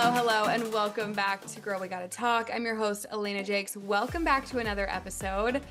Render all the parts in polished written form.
Hello, and welcome back to Girl We Gotta Talk. I'm your host, Elena Jakes. Welcome back to another episode.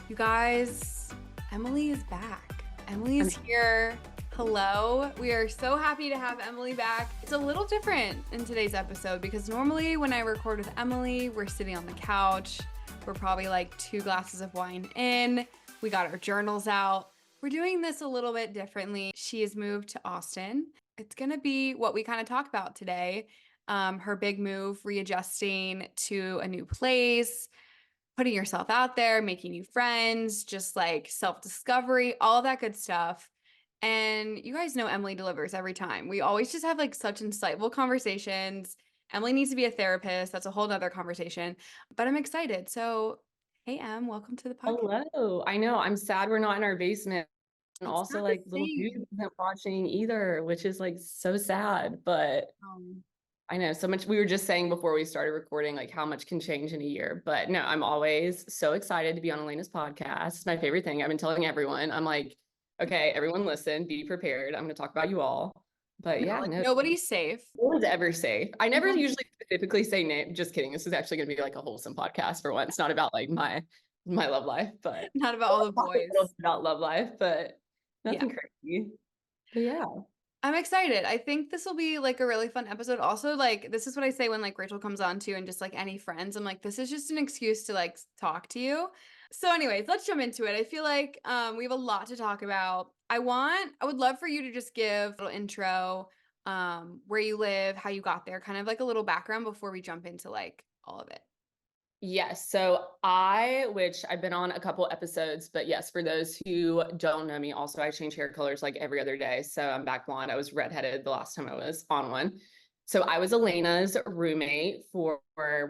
You guys, Emily is back. Emily is here. Hello. We are so happy to have Emily back. It's a little different in today's episode because normally when I record with Emily, we're sitting on the couch. We're probably like 2 glasses of wine in. We got our journals out. We're doing this a little bit differently. She has moved to Austin. It's going to be what we kind of talk about today. Her big move, readjusting to a new place, putting yourself out there, making new friends, just like self-discovery, all that good stuff. And you guys know Emily delivers every time. We always just have like such insightful conversations. Emily needs to be a therapist. That's a whole nother conversation, but I'm excited. So, hey, Em, welcome to the podcast. Hello. I know. I'm sad we're not in our basement. And It's also, not the like, little dude same. isn't watching either, which is like so sad. But I know so much. We were just saying before we started recording, like, how much can change in a year. But no, I'm always so excited to be on Elena's podcast. It's my favorite thing. I've been telling everyone, I'm like, okay, everyone listen, be prepared. I'm going to talk about you all. But No, yeah, like, no nobody's safe. one's ever safe. I never No. usually specifically say name. Just kidding. This is actually going to be like a wholesome podcast for once, not about like my love life, but Not about all the talk a little boys. bit about love life, but Yeah. nothing crazy. But yeah. I'm excited. I think this will be like a really fun episode. Also, like, this is what I say when like Rachel comes on too, and just like any friends. I'm like, this is just an excuse to like talk to you. So, anyways, let's jump into it. I feel like we have a lot to talk about. I would love for you to just give a little intro, where you live, how you got there, kind of like a little background before we jump into like all of it. Yes. So which I've been on a couple episodes, but yes, for those who don't know me, also I change hair colors like every other day. So I'm back blonde. I was redheaded the last time I was on one. So I was Elena's roommate for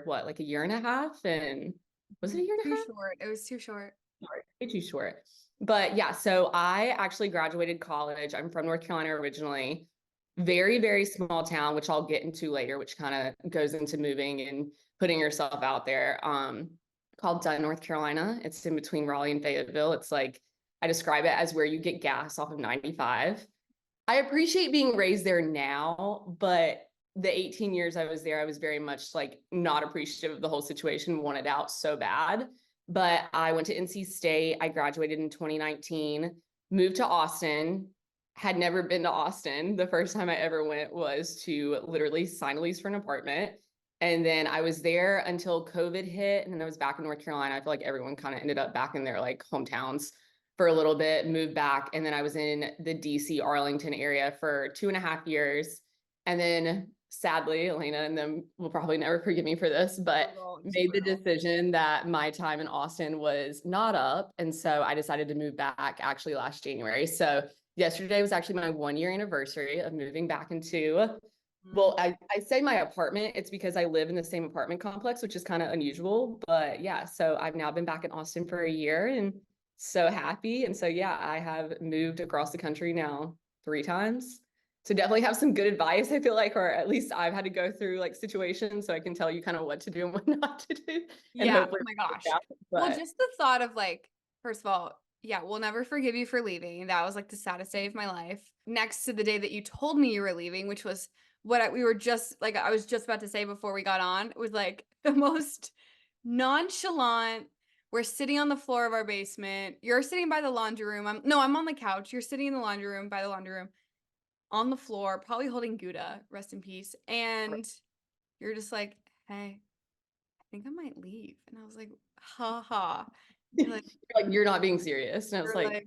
what, like a year and a half? And was it a year and a Too half? short. It was too short. Sorry, way too short. But yeah, so I actually graduated college. I'm from North Carolina originally. Very, very small town, which I'll get into later, which kind of goes into moving and putting yourself out there. Called Dunn, North Carolina. It's in between Raleigh and Fayetteville. It's like I describe it as where you get gas off of 95. I appreciate being raised there now, but the 18 years I was there, I was very much like not appreciative of the whole situation, wanted out so bad. But I went to NC State. I graduated in 2019, moved to Austin, had never been to Austin. The first time I ever went was to literally sign a lease for an apartment. And then I was there until COVID hit, and then I was back in North Carolina. I feel like everyone kind of ended up back in their like hometowns for a little bit, moved back, and then I was in the DC Arlington area for 2.5 years. And then sadly, Elena and them will probably never forgive me for this, but made the decision that my time in Austin was not up. And so I decided to move back actually last January. So yesterday was actually my 1 year anniversary of moving back into, well, I say my apartment, it's because I live in the same apartment complex, which is kind of unusual. But yeah, so I've now been back in Austin for a year and so happy. And so, yeah, I have moved across the country now 3 times. So definitely have some good advice, I feel like, or at least I've had to go through like situations so I can tell you kind of what to do and what not to do. And Yeah. hopefully, Oh my gosh. Well, but just the thought of like, first of all, yeah, we'll never forgive you for leaving. That was like the saddest day of my life. Next to the day that you told me you were leaving, which was we were just like, I was just about to say before we got on, it was like the most nonchalant. We're sitting on the floor of our basement. You're sitting by the laundry room. I'm on the couch. You're sitting in the laundry room by the laundry room on the floor, probably holding Gouda, rest in peace. And you're just like, hey, I think I might leave. And I was like, ha ha. You're like, you're not being serious. And I was you're like, like,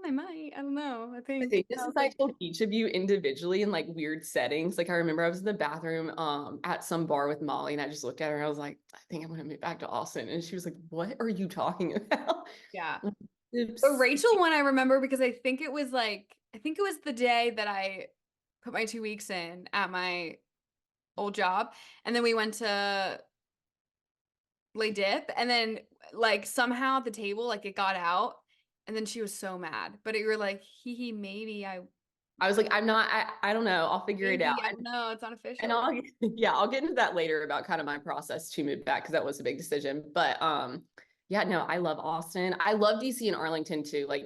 I might. I don't know. I the think. thing And is, I was I like, told each of you individually in like weird settings. Like I remember I was in the bathroom at some bar with Molly, and I just looked at her and I was like, I think I'm gonna move back to Austin. And she was like, what are you talking about? yeah. The Oops. Rachel one I remember because I think it was the day that I put my 2 weeks in at my old job. And then we went to lay dip. And then like somehow at the table, like it got out. And then she was so mad. But you were like, hee, maybe I was like, I don't know. I'll figure it out. maybe, I don't know. It's not And official. I'll get into that later about kind of my process to move back because that was a big decision. But yeah, no, I love Austin. I love DC and Arlington too. Like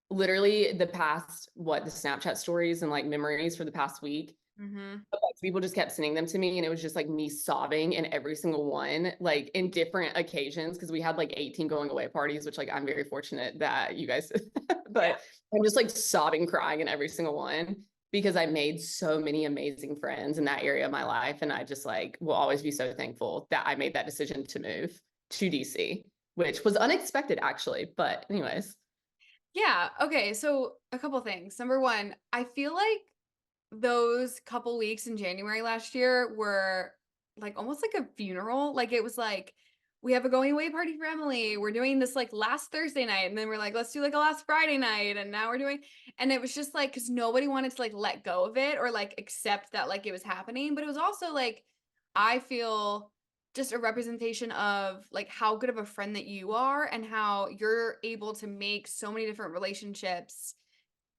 literally the past, the Snapchat stories and like memories for the past week Mm-hmm. But like, people just kept sending them to me, and it was just like me sobbing in every single one, like in different occasions, because we had like 18 going away parties, which like I'm very fortunate that you guys, Yeah. but I'm just like sobbing, crying in every single one because I made so many amazing friends in that area of my life. And I just like will always be so thankful that I made that decision to move to DC, which was unexpected actually. But anyways, Yeah. Okay. So a couple things. Number one, I feel like those couple weeks in January last year were like almost like a funeral. Like it was like, we have a going away party for Emily. We're doing this like last Thursday night. And then we're like, let's do like a last Friday night. And now we're doing, and it was just like, cause nobody wanted to like let go of it or like accept that like it was happening. But it was also like, I feel just a representation of like how good of a friend that you are and how you're able to make so many different relationships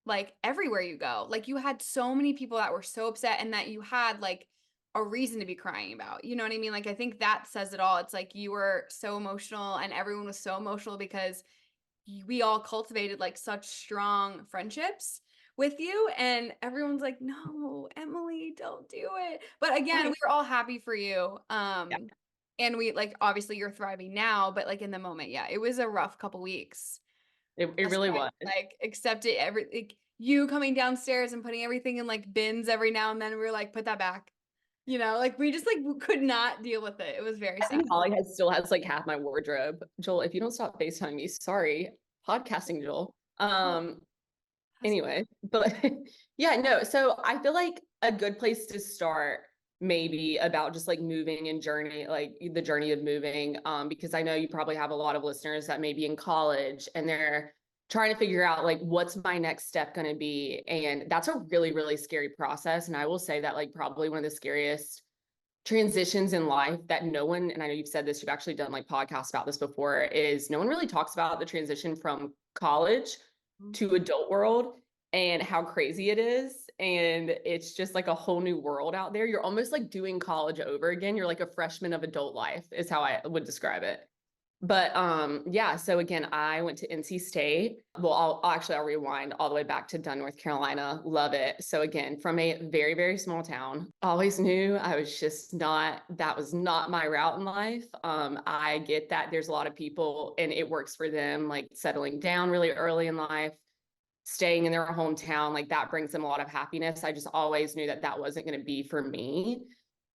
like everywhere you go. Like you had so many people that were so upset and that you had like a reason to be crying about. You know what I mean? Like I think that says it all. It's like you were so emotional and everyone was so emotional because we all cultivated like such strong friendships with you and everyone's like, "No, Emily, don't do it." But again, we right. were all happy for you. Yeah, And we like obviously you're thriving now, but like in the moment, yeah, it was a rough couple weeks. it Us really trying was. to, like accept it every like you coming downstairs and putting everything in like bins every now and then we were like put that back. You know, like we just like could not deal with it. It was very I sad. think Holly still has like half my wardrobe. Joel, if you don't stop FaceTiming me, sorry. Podcasting, Joel. Oh, that's Anyway, but yeah, no. So I feel like a good place to start maybe about just like moving and journey, like the journey of moving. Because I know you probably have a lot of listeners that may be in college and they're trying to figure out like what's my next step going to be. And that's a really, really scary process. And I will say that like probably one of the scariest transitions in life that no one, and I know you've said this, you've actually done like podcasts about this before, is no one really talks about the transition from college to adult world and how crazy it is. And it's just like a whole new world out there. You're almost like doing college over again. You're like a freshman of adult life, is how I would describe it. But yeah, so again, I went to NC State. Well, I'll rewind all the way back to Dunn, North Carolina. Love it. So again, from a very, very small town, always knew I was just not, that was not my route in life. I get that there's a lot of people and it works for them, like settling down really early in life, staying in their hometown, like that brings them a lot of happiness. I just always knew that that wasn't going to be for me.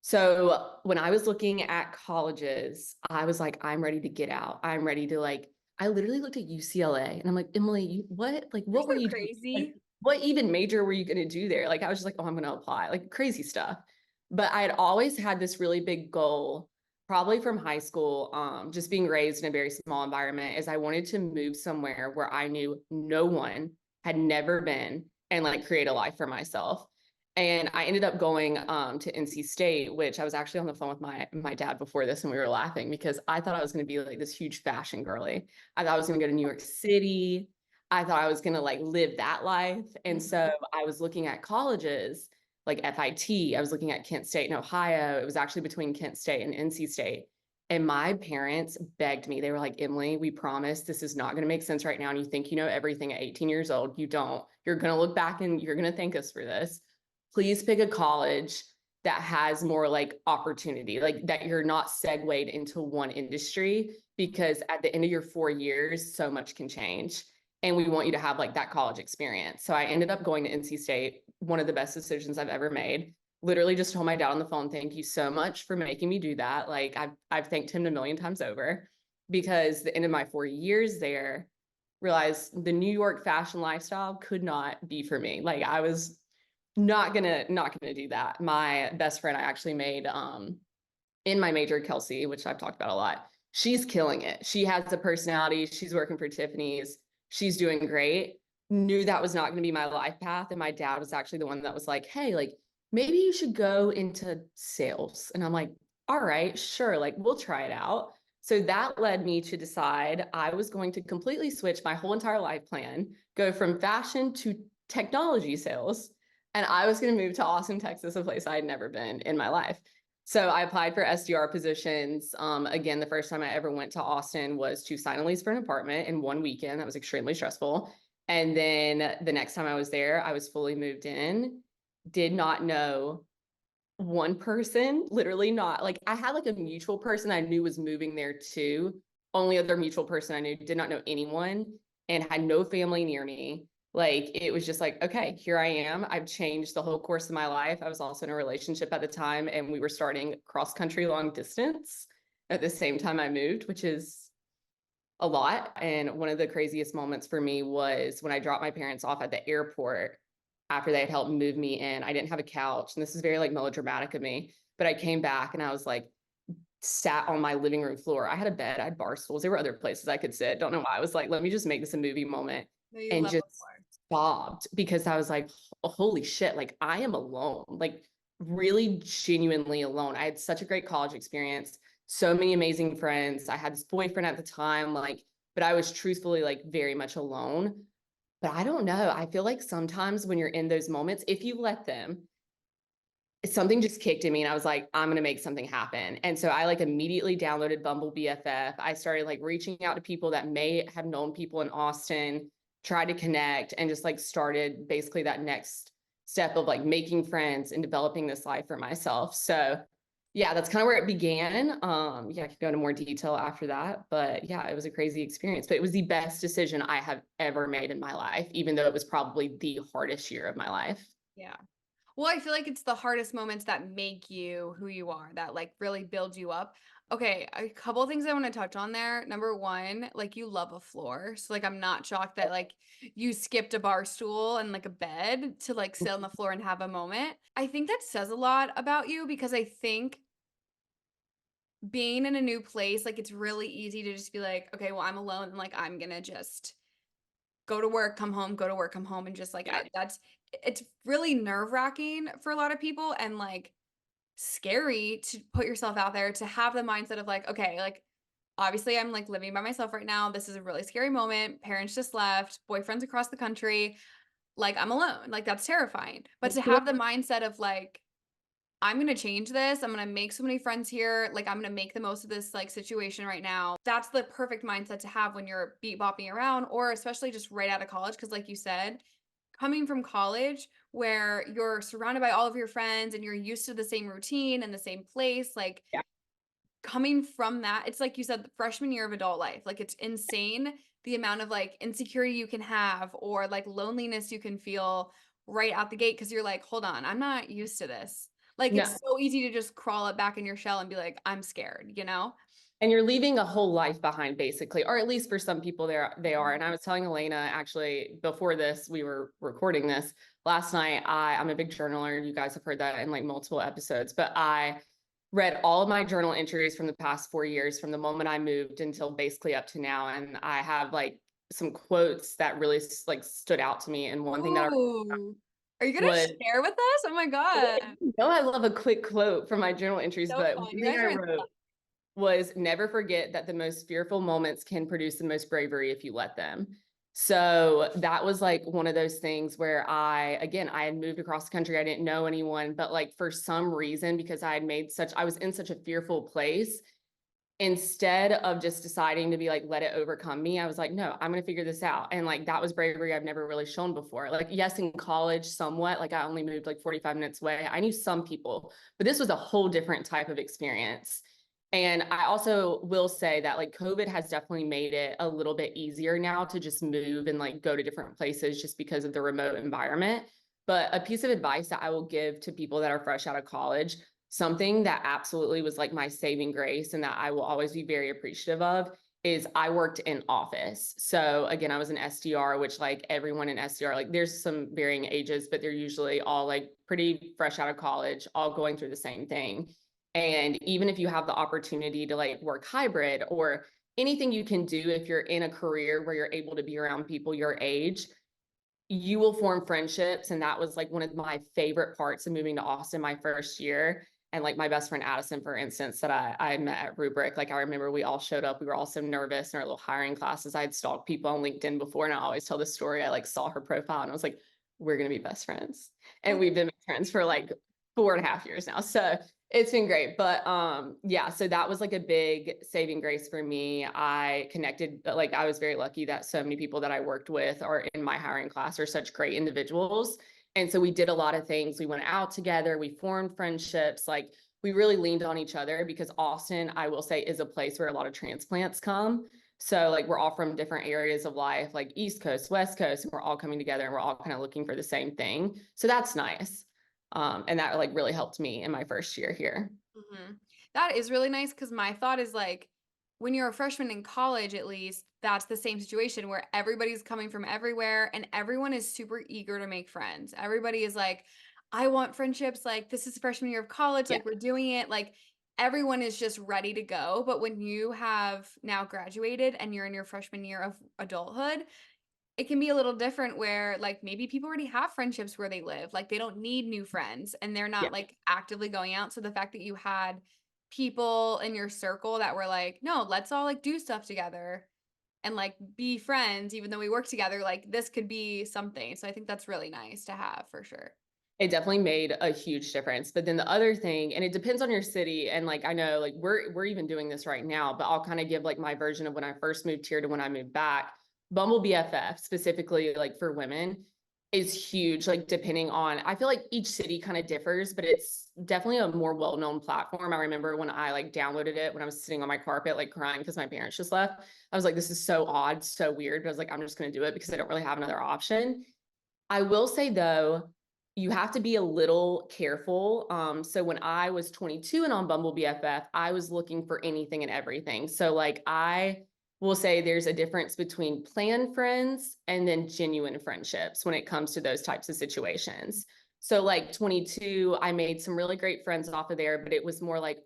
So when I was looking at colleges, I was like, I'm ready to get out. I'm ready to like, I literally looked at UCLA and I'm like, Emily, what? Like, You're what were so you doing? Like, crazy. what even major were you going to do there? Like, I was just like, oh, I'm going to apply, like crazy stuff. But I had always had this really big goal, probably from high school, just being raised in a very small environment, is I wanted to move somewhere where I knew no one, had never been, and like create a life for myself. And I ended up going to NC State, which I was actually on the phone with my dad before this, and we were laughing because I thought I was going to be like this huge fashion girly. I thought I was going to go to New York City. I thought I was going to like live that life. And so I was looking at colleges like FIT. I was looking at Kent State in Ohio. It was actually between Kent State and NC State. And my parents begged me. They were like, Emily, we promise this is not going to make sense right now. And you think you know everything at 18 years old. You don't. You're going to look back and you're going to thank us for this. Please pick a college that has more like opportunity, like that you're not segued into one industry, because at the end of your 4 years, so much can change. And we want you to have like that college experience. So I ended up going to NC State, one of the best decisions I've ever made. Literally just told my dad on the phone, thank you so much for making me do that. Like I've thanked him a million times over, because the end of my 4 years there, realized the New York fashion lifestyle could not be for me. Like I was not gonna do that. My best friend I actually made in my major, Kelsey, which I've talked about a lot. She's killing it. She has a personality. She's working for Tiffany's. She's doing great. Knew that was not going to be my life path. And my dad was actually the one that was like, hey, like maybe you should go into sales. And I'm like, all right, sure. Like we'll try it out. So that led me to decide I was going to completely switch my whole entire life plan, go from fashion to technology sales. And I was going to move to Austin, Texas, a place I had never been in my life. So I applied for SDR positions. Again, the first time I ever went to Austin was to sign a lease for an apartment in one weekend. That was extremely stressful. And then the next time I was there, I was fully moved in. did not know one person, literally not. Like I had like a mutual person I knew was moving there too. Only other mutual person I knew, did not know anyone and had no family near me. Like it was just like, okay, here I am. I've changed the whole course of my life. I was also in a relationship at the time and we were starting cross country long distance at the same time I moved, which is a lot. And one of the craziest moments for me was when I dropped my parents off at the airport after they had helped move me in. I didn't have a couch. And this is very like melodramatic of me, but I came back and I was like, sat on my living room floor. I had a bed, I had bar stools. There were other places I could sit. Don't know why. I was like, let me just make this a movie moment No, you and love just before. sobbed because I was like, holy shit, like I am alone, like really genuinely alone. I had such a great college experience, so many amazing friends. I had this boyfriend at the time, like, but I was truthfully like very much alone. But I don't know. I feel like sometimes when you're in those moments, if you let them, something just kicked in me and I was like, I'm gonna make something happen. And so I like immediately downloaded Bumble BFF. I started like reaching out to people that may have known people in Austin, tried to connect, and just like started basically that next step of like making friends and developing this life for myself. So yeah, that's kind of where it began. Yeah, I could go into more detail after that. But yeah, it was a crazy experience. But it was the best decision I have ever made in my life, even though it was probably the hardest year of my life. Yeah. Well, I feel like it's the hardest moments that make you who you are, that like really build you up. Okay, a couple of things I want to touch on there. Number one, like you love a floor. So like I'm not shocked that like you skipped a bar stool and like a bed to like sit on the floor and have a moment. I think that says a lot about you because I think being in a new place, like it's really easy to just be like, okay, well, I'm alone and like I'm gonna just go to work, come home, go to work, come home, and just like Yeah. it's really nerve-wracking for a lot of people and like scary to put yourself out there to have the mindset of like, okay, like obviously I'm like living by myself right now. This is a really scary moment. Parents just left, boyfriends across the country, like I'm alone. Like that's terrifying. But to have the mindset of like, I'm gonna change this. I'm gonna make so many friends here. Like I'm gonna make the most of this like situation right now. That's the perfect mindset to have when you're beat bopping around, or especially just right out of college. Because like you said, coming from college where you're surrounded by all of your friends and you're used to the same routine and the same place, like Yeah. coming from that, it's like you said, the freshman year of adult life. Like it's insane the amount of like insecurity you can have or like loneliness you can feel right out the gate because you're like, hold on, I'm not used to this. Like it's No. so easy to just crawl up back in your shell and be like, I'm scared, you know? And you're leaving a whole life behind basically, or at least for some people there they are. And I was telling Elena actually before this, we were recording this last night. I'm a big journaler. You guys have heard that in like multiple episodes, but I read all of my journal entries from the past 4 years, from the moment I moved until basically up to now. And I have like some quotes that really like stood out to me. And one thing that I Ooh. Are you gonna was, share with us? Oh my God. you know, I love a quick quote from my journal entries, So but fun. one You thing guys I are in wrote was never forget that the most fearful moments can produce the most bravery if you let them. So that was like one of those things where again, I had moved across the country. I didn't know anyone, but like for some reason, because I was in such a fearful place, instead of just deciding to be like, let it overcome me, I was like, no, I'm going to figure this out. And like, that was bravery I've never really shown before. Like, yes, in college, somewhat, like I only moved like 45 minutes away. I knew some people, but this was a whole different type of experience. And I also will say that like COVID has definitely made it a little bit easier now to just move and like go to different places just because of the remote environment. But a piece of advice that I will give to people that are fresh out of college, something that absolutely was like my saving grace and that I will always be very appreciative of, is I worked in office. So again, I was an SDR, which like everyone in SDR, like there's some varying ages, but they're usually all like pretty fresh out of college, all going through the same thing. And even if you have the opportunity to like work hybrid or anything you can do, if you're in a career where you're able to be around people your age, you will form friendships. And that was like one of my favorite parts of moving to Austin my first year. And like my best friend Addison, for instance, that I met at Rubric, like I remember we all showed up. We were all so nervous in our little hiring classes. I had stalked people on LinkedIn before, and I always tell this story. I like saw her profile and I was like, we're gonna be best friends. And we've been friends for like 4.5 years now. So it's been great. But yeah, so that was like a big saving grace for me. I connected, like I was very lucky that so many people that I worked with are in my hiring class are such great individuals. And so we did a lot of things. We went out together, we formed friendships, like we really leaned on each other because Austin, I will say, is a place where a lot of transplants come. So like we're all from different areas of life, like East Coast, West Coast, and we're all coming together and we're all kind of looking for the same thing. So that's nice. And that like really helped me in my first year here. Hmm. That is really nice because my thought is like when you're a freshman in college, at least, that's the same situation where everybody's coming from everywhere and everyone is super eager to make friends. Everybody is like, I want friendships. Like, this is the freshman year of college. Yeah, Like, we're doing it. Like, everyone is just ready to go. But when you have now graduated and you're in your freshman year of adulthood, it can be a little different where like maybe people already have friendships where they live. Like they don't need new friends and they're yeah. not like actively going out. So the fact that you had people in your circle that were like, no, let's all like do stuff together and like be friends, even though we work together, like this could be something. So I think that's really nice to have for sure. It definitely made a huge difference. But then the other thing, and it depends on your city, and like I know like we're even doing this right now, but I'll kind of give like my version of when I first moved here to when I moved back. Bumble BFF, specifically like for women, is huge. Like depending on, I feel like each city kind of differs, but it's definitely a more well-known platform. I remember when I like downloaded it when I was sitting on my carpet like crying because my parents just left. I was like, this is so odd, so weird. But I was like, I'm just gonna do it because I don't really have another option. I will say though, you have to be a little careful. So when I was 22 and on Bumble BFF, I was looking for anything and everything. So like I will say there's a difference between planned friends and then genuine friendships when it comes to those types of situations. So like 22, I made some really great friends off of there, but it was more like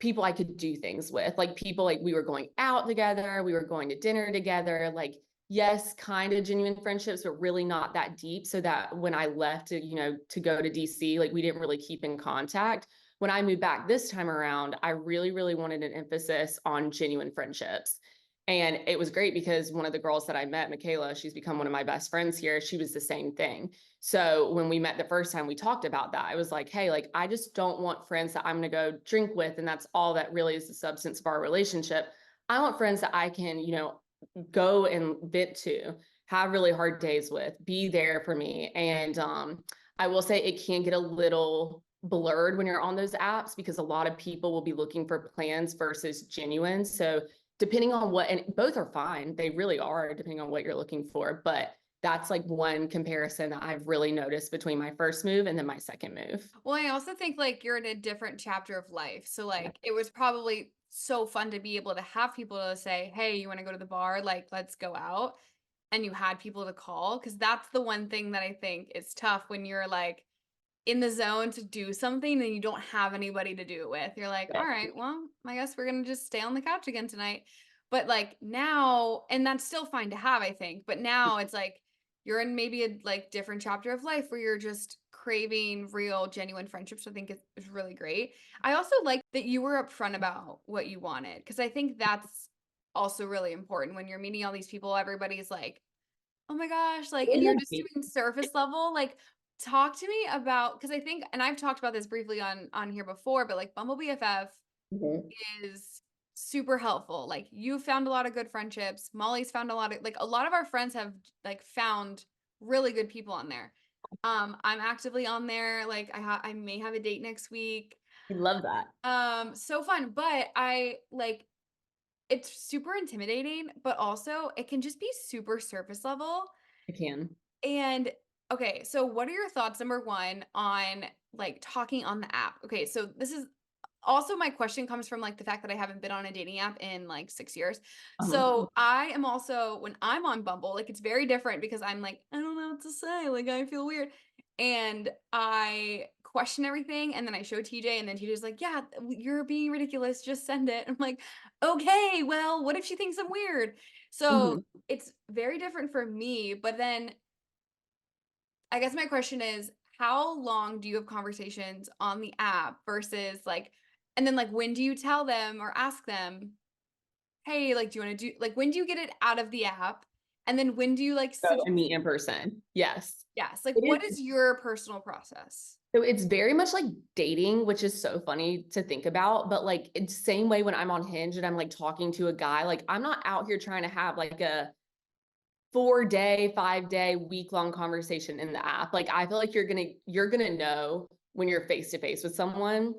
people I could do things with, like people like we were going out together, we were going to dinner together, like yes, kind of genuine friendships, but really not that deep. So that when I left to, to go to DC, like we didn't really keep in contact. When I moved back this time around, I really, really wanted an emphasis on genuine friendships. And it was great because one of the girls that I met, Michaela, she's become one of my best friends here. She was the same thing. So when we met the first time, we talked about that. I was like, hey, like, I just don't want friends that I'm going to go drink with. And that's all that really is the substance of our relationship. I want friends that I can, go and vent to, have really hard days with, be there for me. And I will say it can get a little blurred when you're on those apps because a lot of people will be looking for plans versus genuine. So depending on what, and both are fine, they really are, depending on what you're looking for. But that's like one comparison that I've really noticed between my first move and then my second move. Well, I also think like you're in a different chapter of life. So like it was probably so fun to be able to have people to say, "Hey, you want to go to the bar? Like let's go out." And you had people to call because that's the one thing that I think is tough when you're like in the zone to do something and you don't have anybody to do it with. You're like, all right, well, I guess we're gonna just stay on the couch again tonight. But like now, and that's still fine to have, I think. But now it's like you're in maybe a like different chapter of life where you're just craving real, genuine friendships. I think is really great. I also like that you were upfront about what you wanted because I think that's also really important when you're meeting all these people. Everybody's like, oh my gosh, like, and you're just doing surface level, like, talk to me about because I think, and I've talked about this briefly on here before, but like Bumble BFF Mhm. is super helpful. Like, you found a lot of good friendships. Molly's found a lot of like a lot of our friends have like found really good people on there. I'm actively on there. Like, I may have a date next week. I love that. So fun, but I like it's super intimidating, but also it can just be super surface level. I can. And okay, so what are your thoughts, number one, on like talking on the app? Okay, so this is also my question comes from like the fact that I haven't been on a dating app in like 6 years. Uh-huh. So I am also when I'm on Bumble, like it's very different because I'm like, I don't know what to say. Like I feel weird. And I question everything and then I show TJ and then TJ's like, yeah, you're being ridiculous. Just send it. I'm like, okay, well, what if she thinks I'm weird? So Mhm. it's very different for me. But then I guess my question is, how long do you have conversations on the app versus like, and then like, when do you tell them or ask them, hey, like, do you want to do, like, when do you get it out of the app? And then when do you like Go suggest, and meet in person. Yes. yes, like, It what is. is your personal process? So it's very much like dating, which is so funny to think about. But like it's same way when I'm on Hinge and I'm like talking to a guy, like I'm not out here trying to have like a 4-day, 5-day, week-long conversation in the app. Like I feel like you're gonna know when you're face to face with someone.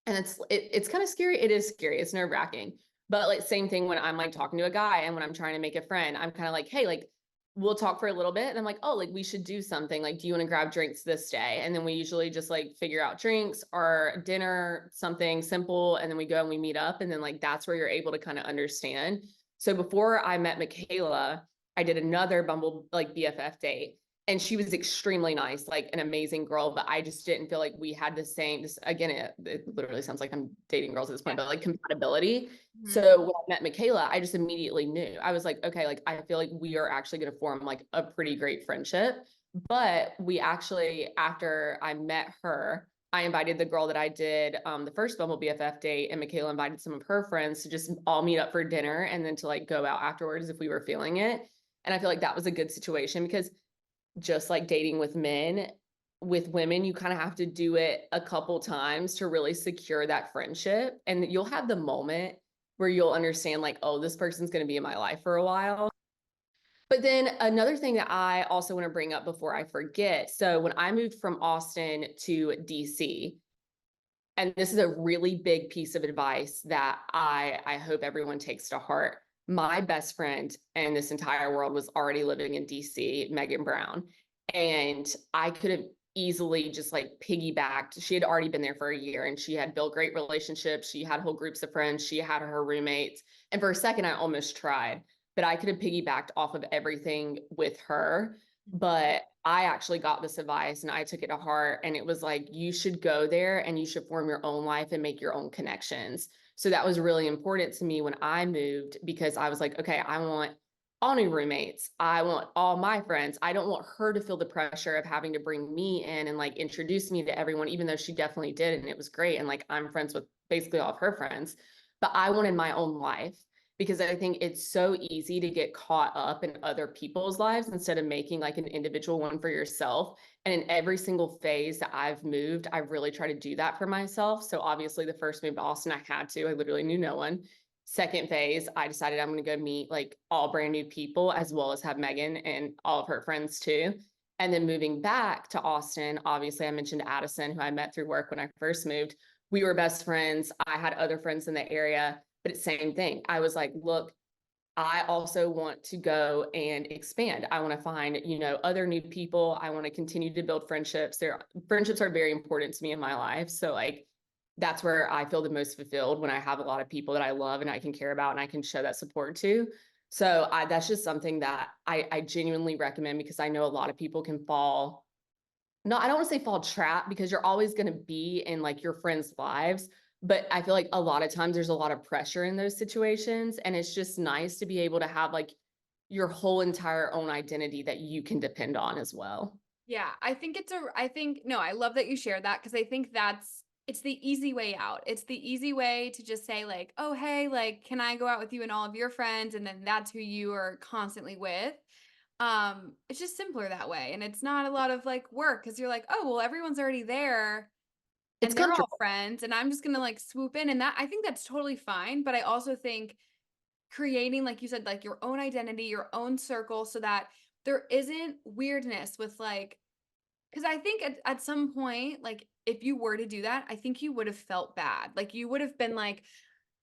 And it's kind of scary. It is scary. It's nerve-wracking. But like same thing when I'm like talking to a guy and when I'm trying to make a friend, I'm kind of like, hey, like we'll talk for a little bit. And I'm like, oh, like we should do something. Like, do you want to grab drinks this day? And then we usually just like figure out drinks or dinner, something simple. And then we go and we meet up. And then like that's where you're able to kind of understand. So before I met Michaela, I did another Bumble like BFF date. And she was extremely nice, like an amazing girl, but I just didn't feel like we had the same, this, again, it literally sounds like I'm dating girls at this point, but like compatibility. Mhm. So when I met Michaela, I just immediately knew. I was like, okay, like I feel like we are actually going to form like a pretty great friendship. But we actually, after I met her, I invited the girl that I did the first Bumble BFF date, and Michaela invited some of her friends to just all meet up for dinner and then to like go out afterwards if we were feeling it. And I feel like that was a good situation because just like dating with men, with women, you kind of have to do it a couple times to really secure that friendship. And you'll have the moment where you'll understand, like, oh, this person's going to be in my life for a while. But then another thing that I also want to bring up before I forget. So when I moved from Austin to DC, and this is a really big piece of advice that I hope everyone takes to heart. My best friend in this entire world was already living in DC, Megan Brown. And I could have easily just like piggybacked. She had already been there for a year and she had built great relationships. She had whole groups of friends. She had her roommates. And for a second, I almost tried, but I could have piggybacked off of everything with her. But I actually got this advice and I took it to heart. And it was like, you should go there and you should form your own life and make your own connections. So that was really important to me when I moved because I was like, okay, I want all new roommates. I want all my friends. I don't want her to feel the pressure of having to bring me in and like introduce me to everyone, even though she definitely did. And it was great. And like I'm friends with basically all of her friends, but I wanted my own life because I think it's so easy to get caught up in other people's lives instead of making like an individual one for yourself. And in every single phase that I've moved, I've really tried to do that for myself. So obviously the first move to Austin, I had to, I literally knew no one. Second phase, I decided I'm going to go meet like all brand new people as well as have Megan and all of her friends too. And then moving back to Austin, obviously I mentioned Addison, who I met through work when I first moved. We were best friends. I had other friends in the area, but it's same thing. I was like, look, I also want to go and expand. I want to find, other new people. I want to continue to build friendships. Friendships are very important to me in my life. So like that's where I feel the most fulfilled when I have a lot of people that I love and I can care about and I can show that support to. So that's just something that I genuinely recommend because I know a lot of people can fall, no, I don't want to say fall trap because you're always going to be in like your friends' lives. But I feel like a lot of times there's a lot of pressure in those situations. And it's just nice to be able to have like your whole entire own identity that you can depend on as well. Yeah, no, I love that you shared that because I think it's the easy way out. It's the easy way to just say like, "Oh, hey, like can I go out with you and all of your friends?" and then that's who you are constantly with. It's just simpler that way and it's not a lot of like work cuz you're like, "Oh, well everyone's already there It's and they're all comfortable. friends and I'm just going to like swoop in." And that I think that's totally fine, but I also think creating like you said like your own identity, your own circle so that there isn't weirdness with like because I think at some point, like if you were to do that, I think you would have felt bad. Like you would have been like,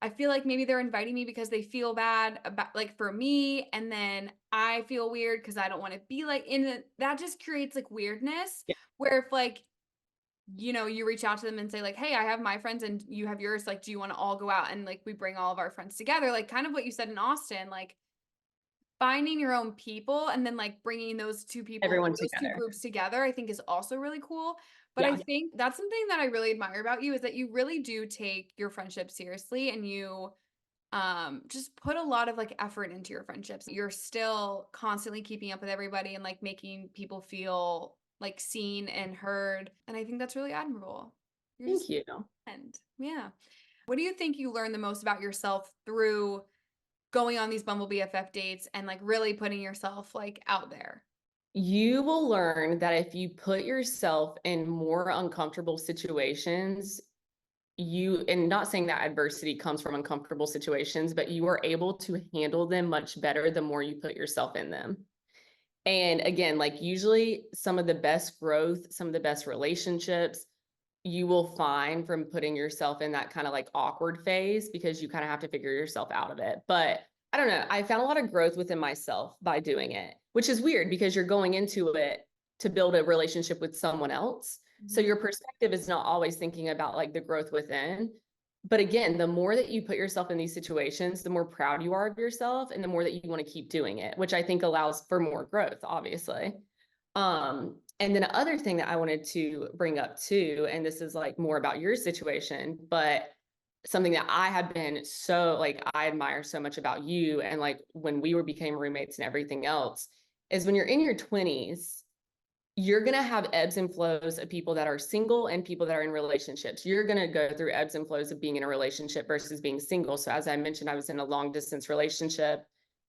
I feel like maybe they're inviting me because they feel bad about like for me. And then I feel weird because I don't want to be like in it. That just creates like weirdness Yeah. where if like, you reach out to them and say like, hey, I have my friends and you have yours. Like, do you want to all go out? And like, we bring all of our friends together. Like kind of what you said in Austin, like finding your own people and then like bringing Everyone those two together. groups together, I think is also really cool. But I Yeah. think that's something that I really admire about you is that you really do take your friendship seriously and you just put a lot of like effort into your friendships. You're still constantly keeping up with everybody and like making people feel like seen and heard. And I think that's really admirable. You're just Thank you. and yeah. What do you think you learned the most about yourself through going on these Bumble BFF dates and like really putting yourself like out there? You will learn that if you put yourself in more uncomfortable situations, and not saying that adversity comes from uncomfortable situations, but you are able to handle them much better the more you put yourself in them. And again, like usually some of the best growth, some of the best relationships you will find from putting yourself in that kind of like awkward phase because you kind of have to figure yourself out of it. But I don't know. I found a lot of growth within myself by doing it, which is weird because you're going into it to build a relationship with someone else. So Mhm. your perspective is not always thinking about like the growth within. But again, the more that you put yourself in these situations, the more proud you are of yourself and the more that you want to keep doing it, which I think allows for more growth, obviously. And then the other thing that I wanted to bring up too, and this is like more about your situation, but something that I have been so like I admire so much about you and like when we were became roommates and everything else is when you're in your 20s, you're going to have ebbs and flows of people that are single and people that are in relationships. You're going to go through ebbs and flows of being in a relationship versus being single. So as I mentioned, I was in a long distance relationship,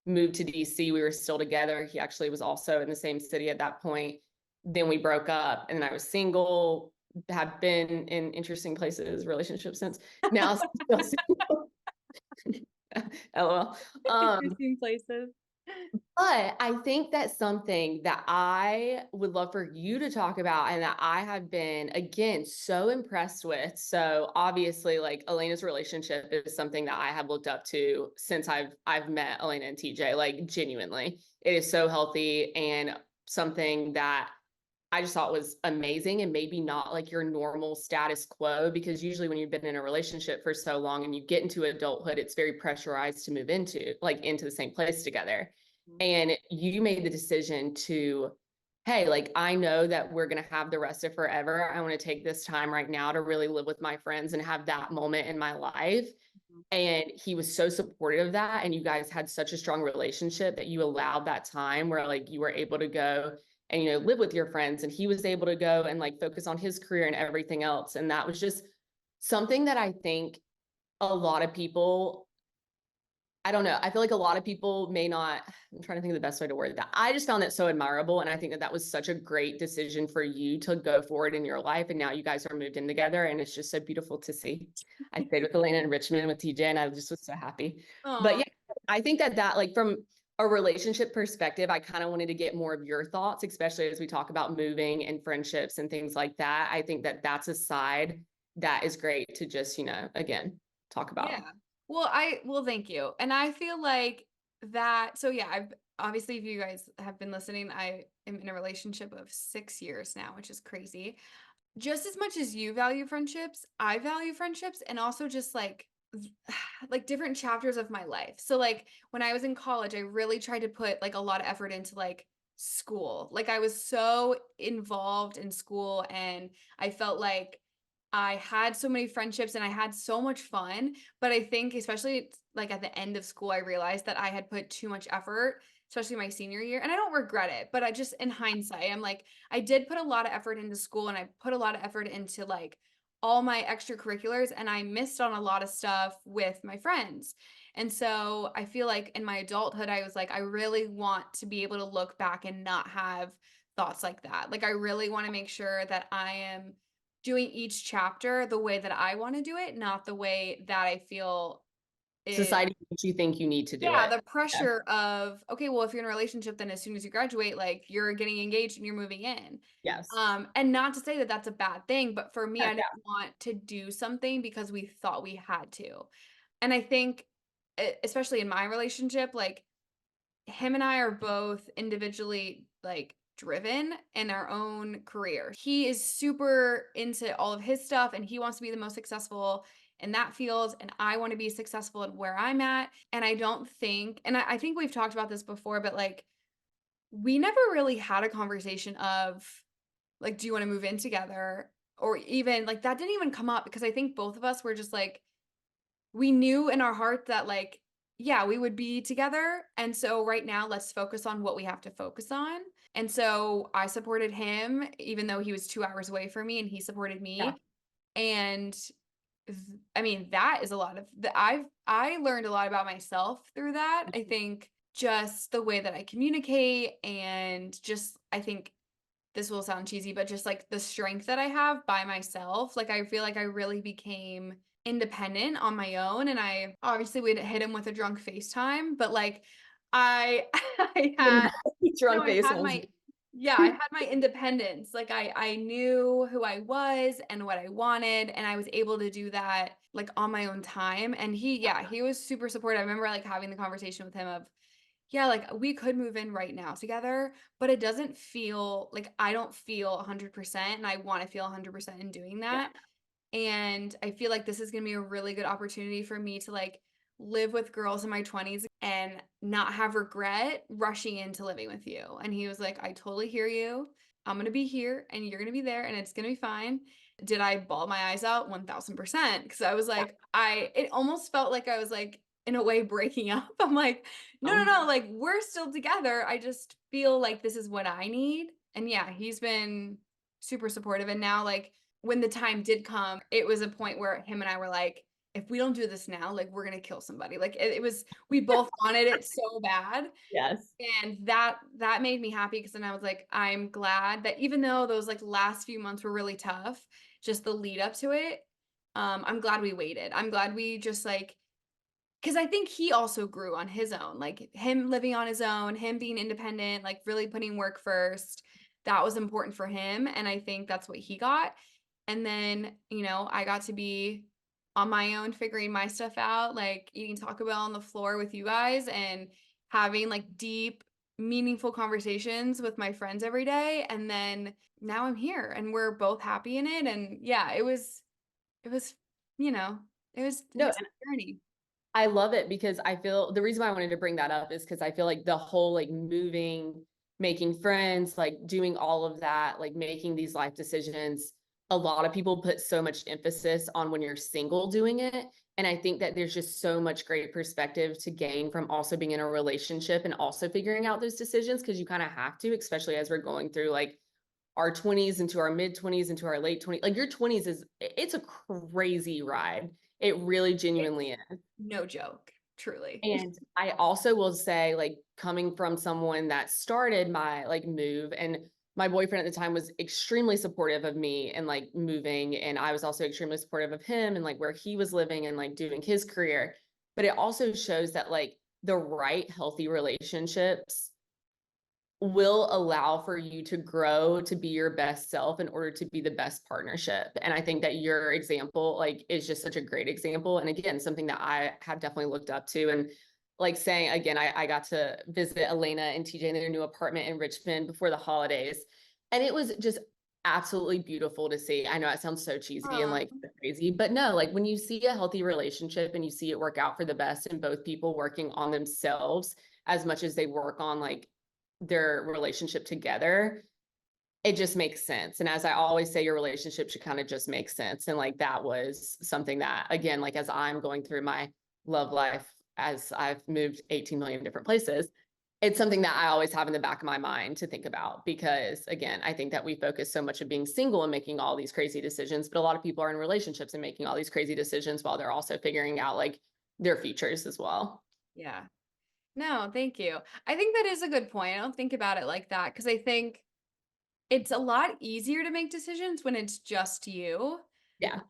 moved to DC. We were still together. He actually was also in the same city at that point. Then we broke up and then I was single, have been in interesting places, relationships since now. Still single. LOL. Interesting places. But I think that's something that I would love for you to talk about and that I have been, again, so impressed with. So obviously, like Elena's relationship is something that I have looked up to since I've met Elena and TJ, like genuinely. It is so healthy and something that I just thought was amazing and maybe not like your normal status quo because usually when you've been in a relationship for so long and you get into adulthood, it's very pressurized to move into the same place together. And you made the decision to, hey, like I know that we're going to have the rest of forever. I want to take this time right now to really live with my friends and have that moment in my life. And he was so supportive of that. And you guys had such a strong relationship that you allowed that time where like you were able to go and, live with your friends. And he was able to go and like focus on his career and everything else. And that was just something that I think a lot of people, I don't know. I feel like a lot of people may not, I'm trying to think of the best way to word that. I just found that so admirable. And I think that that was such a great decision for you to go forward in your life. And now you guys are moved in together. And it's just so beautiful to see. I stayed with Elena in Richmond with TJ and I just was so happy. But Oh, yeah, I think that like from a relationship perspective, I kind of wanted to get more of your thoughts, especially as we talk about moving and friendships and things like that. I think that that's a side that is great to just, again, talk about. yeah. Well, thank you. And I feel like that, so yeah, I've obviously, if you guys have been listening, I am in a relationship of 6 years now, which is crazy. Just as much as you value friendships, I value friendships and also just like different chapters of my life. So like when I was in college, I really tried to put like a lot of effort into like school. Like I was so involved in school and I felt like I had so many friendships and I had so much fun, but I think especially like at the end of school I realized that I had put too much effort, especially my senior year, and I don't regret it, but I just in hindsight, I'm like I did put a lot of effort into school and I put a lot of effort into like all my extracurriculars and I missed on a lot of stuff with my friends. And so I feel like in my adulthood, I was like, I really want to be able to look back and not have thoughts like that. Like, I really want to make sure that I am doing each chapter the way that I want to do it, not the way that I feel is Society makes you think you need to do yeah, it. the Yeah. pressure of, okay, well, if you're in a relationship, then as soon as you graduate, like you're getting engaged and you're moving in. Yes. And not to say that that's a bad thing, but for me, Yeah, I didn't want to do something because we thought we had to. And I think, especially in my relationship, like him and I are both individually like driven in our own career. He is super into all of his stuff and he wants to be the most successful in that field. And I want to be successful at where I'm at. And I don't think, and I think we've talked about this before, but like we never really had a conversation of like, do you want to move in together? Or even like that didn't even come up because I think both of us were just like, we knew in our heart that like yeah we would be together and so right now let's focus on what we have to focus on and so I supported him even though he was 2 hours away from me and he supported yeah, me and I mean that is a lot of the I learned a lot about myself through that. I think just the way that I communicate and just I think this will sound cheesy, but just like the strength that I have by myself, like I feel like I really became independent on my own. And I obviously would hit him with a drunk FaceTime, but like I I When had you're no, on I had FaceTime. my yeah, I had my independence. Like I knew who I was and what I wanted, and I was able to do that like on my own time. And he was super supportive. I remember like having the conversation with him of, yeah, like we could move in right now together, but it doesn't feel like I don't feel 100% and I want to feel 100% in doing Yeah, that. And I feel like this is gonna be a really good opportunity for me to like live with girls in my 20s and not have regret rushing into living with you. And he was like, I totally hear you. I'm gonna be here and you're gonna be there and it's gonna be fine. Did I bawl my eyes out? 1000%. Because I was yeah. like, it almost felt like I was like, in a way, breaking up. I'm like, no, no, no, like we're still together. I just feel like this is what I need. And yeah, he's been super supportive. And now, like, when the time did come, it was a point where him and I were like, if we don't do this now, like we're gonna kill somebody. Like it was, we both wanted it so bad. Yes. And that made me happy because then I was like, I'm glad that even though those like last few months were really tough, just the lead up to it, I'm glad we waited. I'm glad we just like, because I think he also grew on his own, like him living on his own, him being independent, like really putting work first. That was important for him. And I think that's what he got. And then, I got to be on my own, figuring my stuff out, like eating Taco Bell on the floor with you guys and having like deep, meaningful conversations with my friends every day. And then now I'm here and we're both happy in it. And yeah, it was, you know, it was an No, exciting journey. I love it because I feel the reason why I wanted to bring that up is because I feel like the whole like moving, making friends, like doing all of that, like making these life decisions. A lot of people put so much emphasis on when you're single doing it. And I think that there's just so much great perspective to gain from also being in a relationship and also figuring out those decisions because you kind of have to, especially as we're going through like our 20s into our mid 20s into our late 20s. Like your 20s it's a crazy ride. It really It's genuinely is. no joke, truly. And I also will say, like, coming from someone that started my like move, and my boyfriend at the time was extremely supportive of me and like moving. And I was also extremely supportive of him and like where he was living and like doing his career. But it also shows that like the right healthy relationships will allow for you to grow to be your best self in order to be the best partnership. And I think that your example like is just such a great example. And again, something that I have definitely looked up to. And like saying again, I got to visit Elena and TJ in their new apartment in Richmond before the holidays. And it was just absolutely beautiful to see. I know it sounds so cheesy and Aw. like crazy, but no, like when you see a healthy relationship and you see it work out for the best and both people working on themselves as much as they work on like their relationship together, it just makes sense. And as I always say, your relationship should kind of just make sense. And like that was something that, again, like as I'm going through my love life, as I've moved 18 million different places, it's something that I always have in the back of my mind to think about because, again, I think that we focus so much of being single and making all these crazy decisions, but a lot of people are in relationships and making all these crazy decisions while they're also figuring out like their futures as well. Yeah. No, thank you. I think that is a good point. I don't think about it like that because I think it's a lot easier to make decisions when it's just you. Yeah.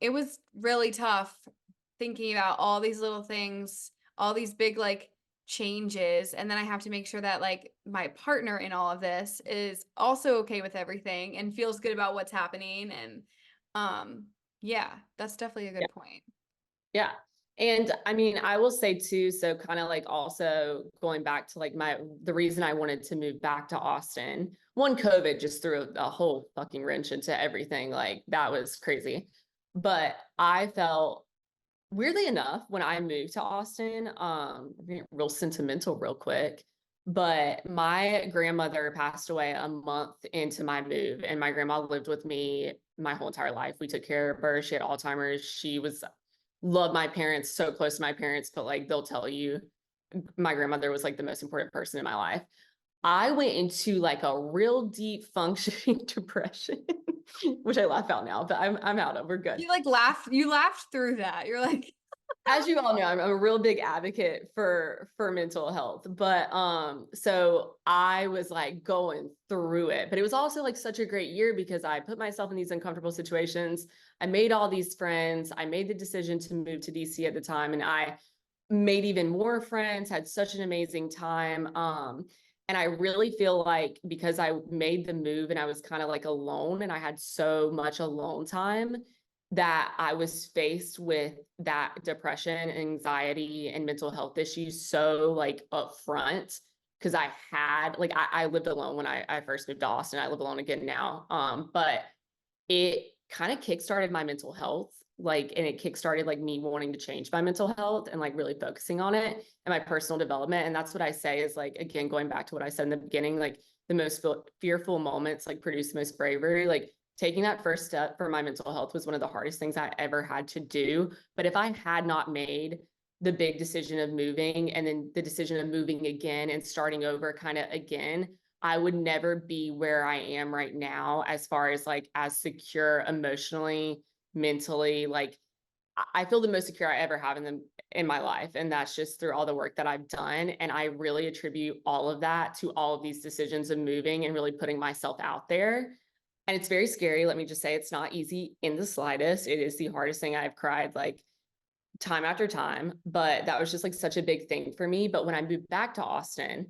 It was really tough thinking about all these little things, all these big like changes, and then I have to make sure that like my partner in all of this is also okay with everything and feels good about what's happening. And yeah, that's definitely a good point. Yeah. And I mean, I will say too, so kind of like also going back to like the reason I wanted to move back to Austin, one, COVID just threw a whole fucking wrench into everything. Like that was crazy. But I felt weirdly enough, when I moved to Austin, being real sentimental real quick, but my grandmother passed away a month into my move, and my grandma lived with me my whole entire life. We took care of her. She had Alzheimer's. She was loved my parents, so close to my parents, but like they'll tell you, my grandmother was like the most important person in my life. I went into like a real deep functioning depression, which I laugh out now, but I'm out of. We're good. You laughed through that. You're like, As you all know, I'm a real big advocate for mental health. But so I was like going through it. But it was also like such a great year because I put myself in these uncomfortable situations. I made all these friends. I made the decision to move to DC at the time, and I made even more friends, had such an amazing time. And I really feel like because I made the move and I was kind of like alone and I had so much alone time, that I was faced with that depression, anxiety, and mental health issues so like upfront. Cause I had like I lived alone when I first moved to Austin. I live alone again now. But it kind of kickstarted my mental health, like, and it kickstarted like me wanting to change my mental health and like really focusing on it and my personal development. And that's what I say is like, again, going back to what I said in the beginning, like the most fearful moments like produce the most bravery. Like taking that first step for my mental health was one of the hardest things I ever had to do. But if I had not made the big decision of moving and then the decision of moving again and starting over kind of again, I would never be where I am right now as far as like as secure emotionally, mentally. Like I feel the most secure I ever have in my life. And that's just through all the work that I've done. And I really attribute all of that to all of these decisions of moving and really putting myself out there. And it's very scary. Let me just say it's not easy in the slightest. It is the hardest thing I've cried like time after time. But that was just like such a big thing for me. But when I moved back to Austin,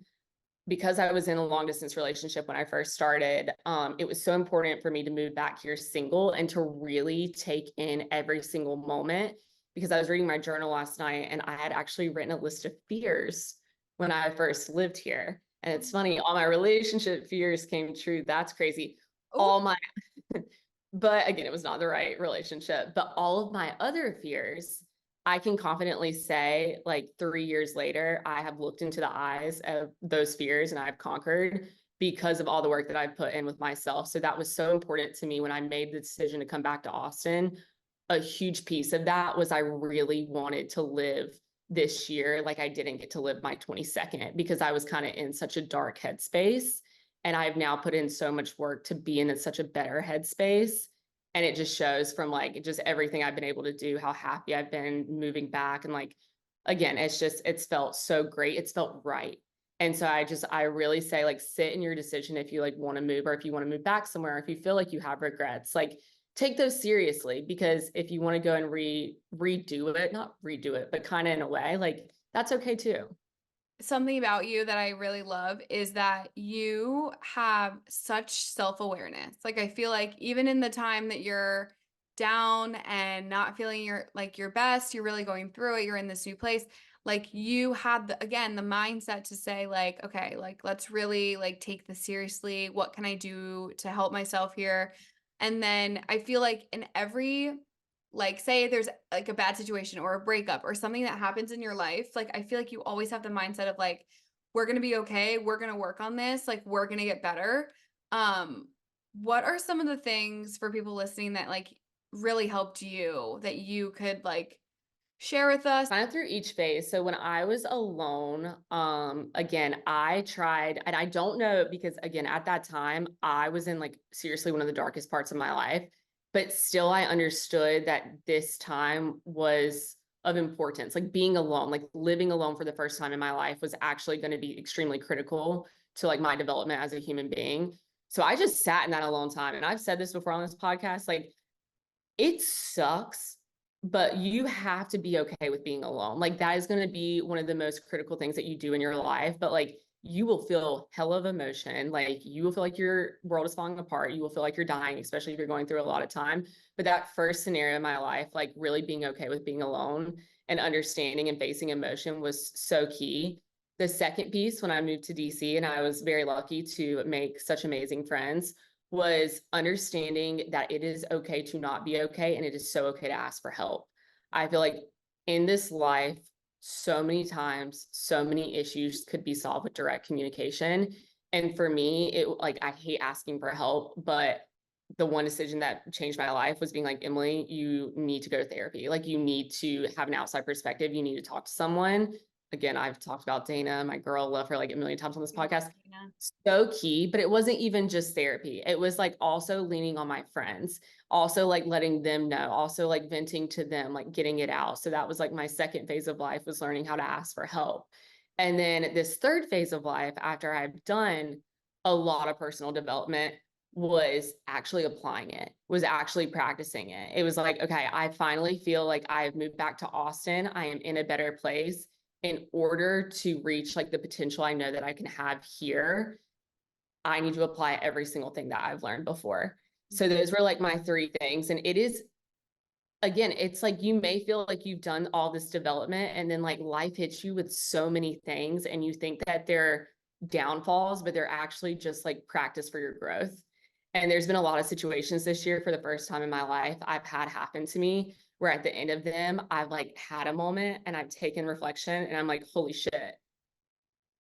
because I was in a long distance relationship when I first started, it was so important for me to move back here single and to really take in every single moment. Because I was reading my journal last night and I had actually written a list of fears when I first lived here. And it's funny, all my relationship fears came true. That's crazy. Oh, All my, but again, it was not the right relationship. But all of my other fears, I can confidently say, like 3 years later, I have looked into the eyes of those fears and I've conquered because of all the work that I've put in with myself. So that was so important to me when I made the decision to come back to Austin. A huge piece of that was I really wanted to live this year like I didn't get to live my 22nd because I was kind of in such a dark headspace. And I've now put in so much work to be in such a better headspace. And it just shows from like just everything I've been able to do, how happy I've been moving back. And like, again, it's felt so great. It's felt right. And so I really say like sit in your decision if you like want to move or if you want to move back somewhere, if you feel like you have regrets, like take those seriously, because if you want to go and redo it, not redo it, but kind of in a way, like that's okay too. something about you that I really love is that you have such self-awareness. Like I feel like even in the time that you're down and not feeling your best, you're really going through it, you're in this new place. Like you had again the mindset to say like, okay, like let's really like take this seriously. What can I do to help myself here? And then I feel like in every like say there's like a bad situation or a breakup or something that happens in your life, like I feel like you always have the mindset of like we're going to be okay, we're going to work on this, like we're going to get better. um what are some of the things for people listening that like really helped you that you could like share with us? Kind of through each phase. So when I was alone, again, I tried, and I don't know because again, at that time, I was in like seriously one of the darkest parts of my life, but still I understood that this time was of importance. Like being alone, like living alone for the first time in my life was actually going to be extremely critical to like my development as a human being. So I just sat in that alone time. And I've said this before on this podcast, like it sucks, but you have to be okay with being alone. Like that is going to be one of the most critical things that you do in your life. But like you will feel hell of emotion. Like you will feel like your world is falling apart. You will feel like you're dying, especially if you're going through a lot of time. But that first scenario in my life, like really being okay with being alone and understanding and facing emotion was so key. The second piece, when I moved to DC, and I was very lucky to make such amazing friends, was understanding that it is okay to not be okay and it is so okay to ask for help. I feel like in this life, so many times, so many issues could be solved with direct communication. And for me, it like I hate asking for help, but the one decision that changed my life was being like, Emily, you need to go to therapy. Like you need to have an outside perspective. You need to talk to someone. Again, I've talked about Dana, my girl, love her like a million times on this podcast. So key, but it wasn't even just therapy. It was like also leaning on my friends, also like letting them know, also like venting to them, like getting it out. So that was like my second phase of life, was learning how to ask for help. And then this third phase of life, after I've done a lot of personal development, was actually applying it, was actually practicing it. It was like, okay, I finally feel like I've moved back to Austin. I am in a better place. in order to reach like the potential I know that I can have here, I need to apply every single thing that I've learned before. So those were like my three things. And it is, again, it's like you may feel like you've done all this development and then like life hits you with so many things and you think that they're downfalls, but they're actually just like practice for your growth. And there's been a lot of situations this year for the first time in my life I've had happen to me where at the end of them, I've like had a moment and I've taken reflection and I'm like, holy shit,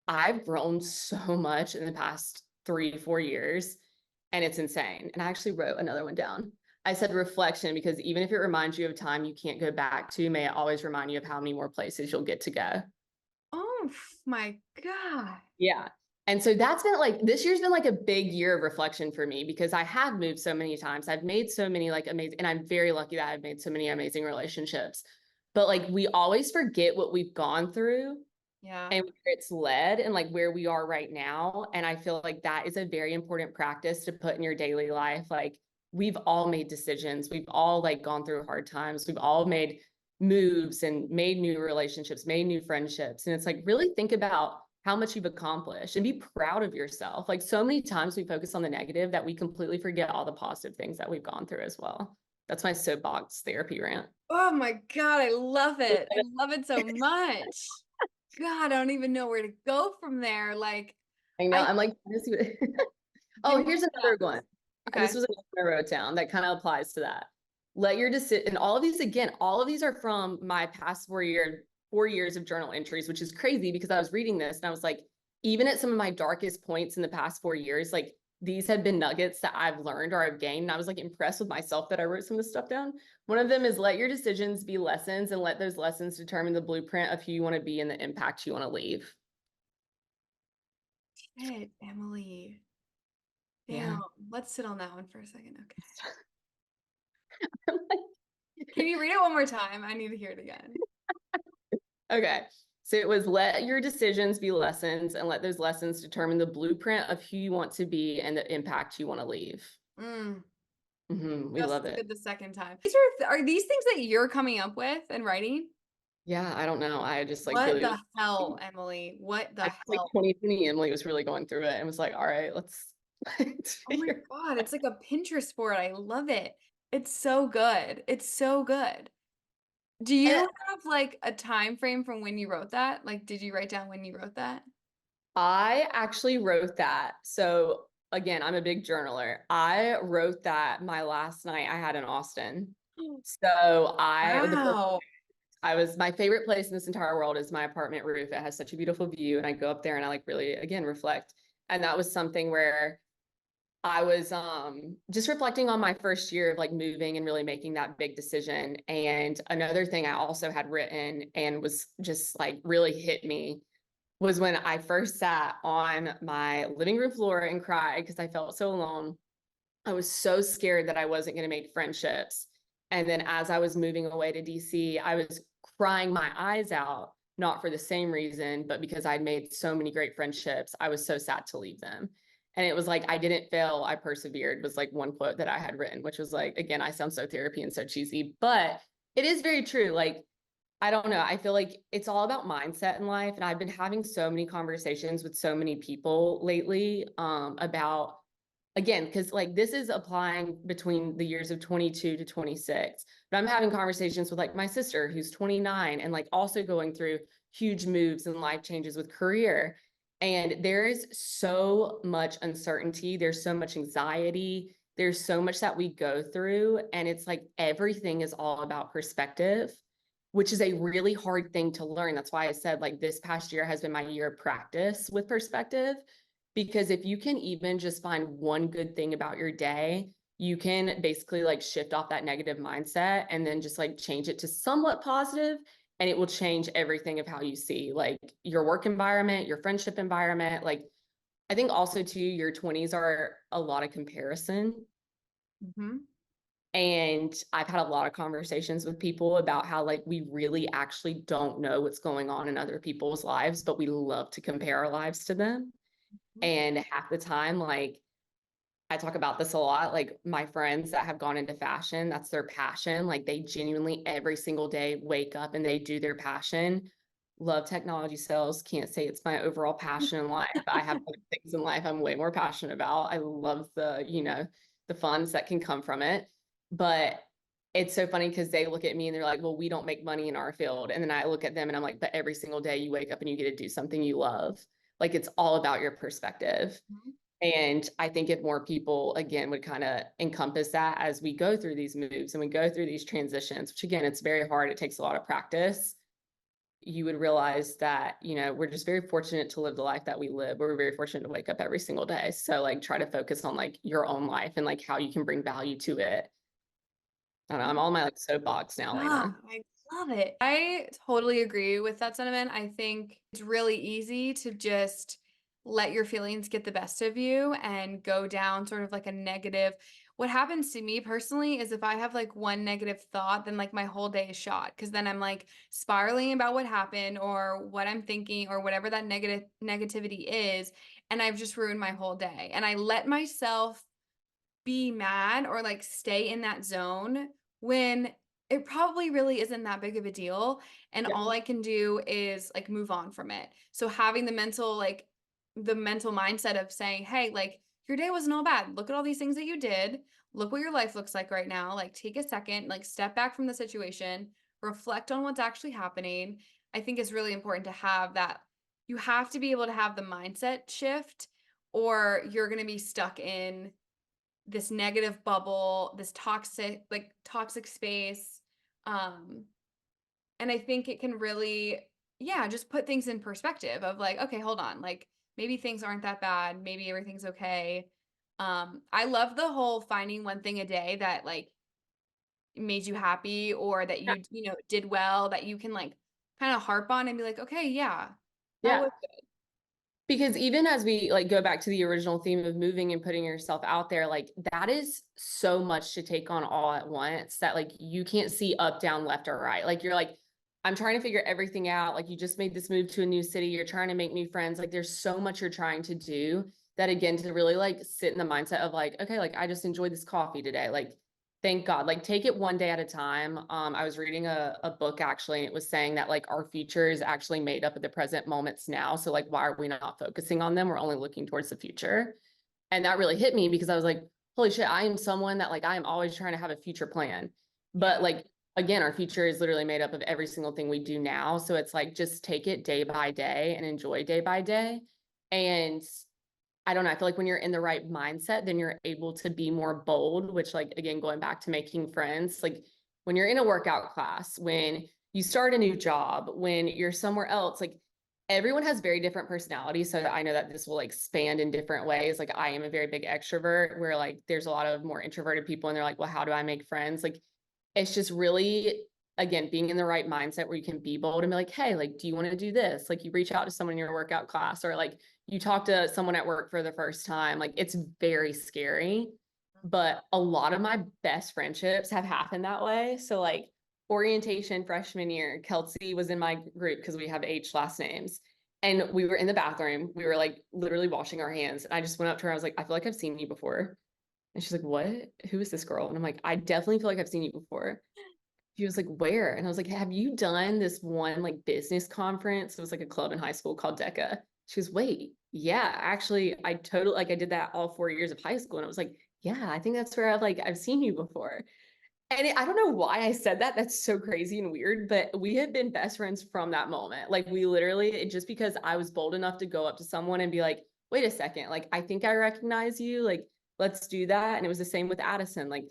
I've grown so much in the past 3 to 4 years and it's insane. And I actually wrote another one down. I said reflection because even if it reminds you of time you can't go back to, may it always remind you of how many more places you'll get to go. Oh my God. Yeah. And so that's been like, this year's been like a big year of reflection for me because I have moved so many times. I've made so many like amazing, and I'm very lucky that I've made so many amazing relationships. But like, we always forget what we've gone through Yeah. and where it's led and like where we are right now. And I feel like that is a very important practice to put in your daily life. Like, we've all made decisions. We've all like gone through hard times. We've all made moves and made new relationships, made new friendships. And it's like, really think about how much you've accomplished and be proud of yourself. Like, so many times we focus on the negative that we completely forget all the positive things that we've gone through as well. That's my soapbox therapy rant. Oh my God, I love it. I love it so much. God, I don't even know where to go from there. Like, I know. I I'm like, give oh, me here's another steps. one. And Okay. this was another I wrote down that kind of applies to that. Let your decision, and all of these, again, all of these are from my past 4 years of journal entries, which is crazy because I was reading this and I was like, even at some of my darkest points in the past 4 years, like these have been nuggets that I've learned or I've gained. And I was like impressed with myself that I wrote some of this stuff down. One of them is let your decisions be lessons and let those lessons determine the blueprint of who you want to be and the impact you want to leave. Shit, Emily. Yeah. Damn. Let's sit on that one for a second. Okay. Can you read it one more time? I need to hear it again. Okay. So it was let your decisions be lessons and let those lessons determine the blueprint of who you want to be and the impact you want to leave. Mm, We just love as it. good the second time. These are these things that you're coming up with and writing? Yeah, I don't know. I just like What really, the hell, Emily? What the I feel like hell? 2020 Emily was really going through it and was like, all right, let's Oh my figure. God, it's like a Pinterest board. I love it. It's so good. It's so good. Do you And have like a time frame from when you wrote that? Like, did you write down when you wrote that? I actually wrote that. So again, I'm a big journaler. I wrote that my last night I had in Austin. So the first Wow. my favorite place in this entire world is my apartment roof. It has such a beautiful view. And I go up there and I like really, again, reflect. And that was something where I was just reflecting on my first year of like moving and really making that big decision. And another thing I also had written and was just like really hit me was when I first sat on my living room floor and cried because I felt so alone. I was so scared that I wasn't going to make friendships. And then as I was moving away to DC, I was crying my eyes out, not for the same reason, but because I'd made so many great friendships. I was so sad to leave them. And it was like, I didn't fail, I persevered, was like one quote that I had written, which was like, again, I sound so therapy and so cheesy, but it is very true. Like, I don't know. I feel like it's all about mindset in life. And I've been having so many conversations with so many people lately about, again, because like this is applying between the years of 22 to 26. But I'm having conversations with like my sister who's 29 and like also going through huge moves and life changes with career. And there is so much uncertainty. There's so much anxiety. There's so much that we go through. And it's like everything is all about perspective, which is a really hard thing to learn. That's why I said like this past year has been my year of practice with perspective. Because if you can even just find one good thing about your day, you can basically like shift off that negative mindset and then just like change it to somewhat positive, and it will change everything of how you see like your work environment, your friendship environment. Like, I think also too, your 20s are a lot of comparison. Hmm. And I've had a lot of conversations with people about how like we really actually don't know what's going on in other people's lives, but we love to compare our lives to them. And half the time, like I talk about this a lot, like my friends that have gone into fashion, that's their passion. Like they genuinely every single day wake up and they do their passion love technology sales. Can't say it's my overall passion in life. I have other things in life I'm way more passionate about. I love the funds that can come from it. But it's so funny because they look at me and they're like, well, we don't make money in our field. And then I look at them and I'm like, but every single day you wake up and you get to do something you love. Like it's all about your perspective. Mhm. And I think if more people, again, would kind of encompass that as we go through these moves and we go through these transitions, which again, it's very hard. It takes a lot of practice. You would realize that, we're just very fortunate to live the life that we live. We're very fortunate to wake up every single day. So like try to focus on like your own life and like how you can bring value to it. I don't know, I'm all my like soapbox now, Ah, Lena. I love it. I totally agree with that sentiment. I think it's really easy to just let your feelings get the best of you and go down sort of like a negative. What happens to me personally is if I have like one negative thought, then like my whole day is shot because then I'm like spiraling about what happened or what I'm thinking or whatever that negativity is, and I've just ruined my whole day. And I let myself be mad or like stay in that zone when it probably really isn't that big of a deal and Yeah. all I can do is like move on from it. So having the mental mindset of saying, "Hey, like your day wasn't all bad. Look at all these things that you did. Look what your life looks like right now. Like take a second, like step back from the situation, reflect on what's actually happening." I think it's really important to have that. You have to be able to have the mindset shift or you're going to be stuck in this negative bubble, this toxic space. Um, and I think it can really, yeah, just put things in perspective of like, okay, hold on, like maybe things aren't that bad, maybe everything's okay. I love the whole finding one thing a day that like made you happy or that you did well that you can like kind of harp on and be like, okay, yeah, that Yeah. was Because even as we like go back to the original theme of moving and putting yourself out there, like that is so much to take on all at once that like you can't see up, down, left, or right. Like you're like, I'm trying to figure everything out. Like you just made this move to a new city. You're trying to make new friends. Like there's so much you're trying to do that again to really like sit in the mindset of like, okay, like I just enjoyed this coffee today. Like thank God, like take it one day at a time. I was reading a book actually, and it was saying that like our future is actually made up of the present moments now. So like, why are we not focusing on them? We're only looking towards the future. And that really hit me because I was like, holy shit, I am someone that like, I am always trying to have a future plan. yeah, But like, again, our future is literally made up of every single thing we do now. So it's like, just take it day by day and enjoy day by day. And I don't know. I feel like when you're in the right mindset, then you're able to be more bold, which, like, again, going back to making friends, like when you're in a workout class, when you start a new job, when you're somewhere else, like everyone has very different personalities. So I know that this will like span in different ways. Like I am a very big extrovert where like there's a lot of more introverted people and they're like, well, how do I make friends? Like it's just really, again, being in the right mindset where you can be bold and be like, hey, like, do you want to do this? Like you reach out to someone in your workout class or like you talk to someone at work for the first time. Like it's very scary, but a lot of my best friendships have happened that way. So like orientation freshman year, Kelsey was in my group because we have H last names. And we were in the bathroom. We were like literally washing our hands. And I just went up to her. I was like, I feel like I've seen you before. And she's like, what? Who is this girl? And I'm like, I definitely feel like I've seen you before. She was like, where? And I was like, have you done this one like business conference? It was like a club in high school called DECA. She was, wait, yeah, actually, I totally like I did that all 4 years of high school. And I was like, yeah, I think that's where I've seen you before. And I don't know why I said that. That's so crazy and weird, but we have been best friends from that moment. Like we literally, just because I was bold enough to go up to someone and be like, wait a second, like I think I recognize you. Like, let's do that. And it was the same with Addison. Like,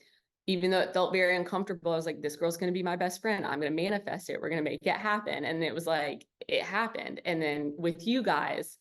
even though it felt very uncomfortable, I was like, this girl's going to be my best friend. I'm going to manifest it. We're going to make it happen. And it was like, it happened. And then with you guys,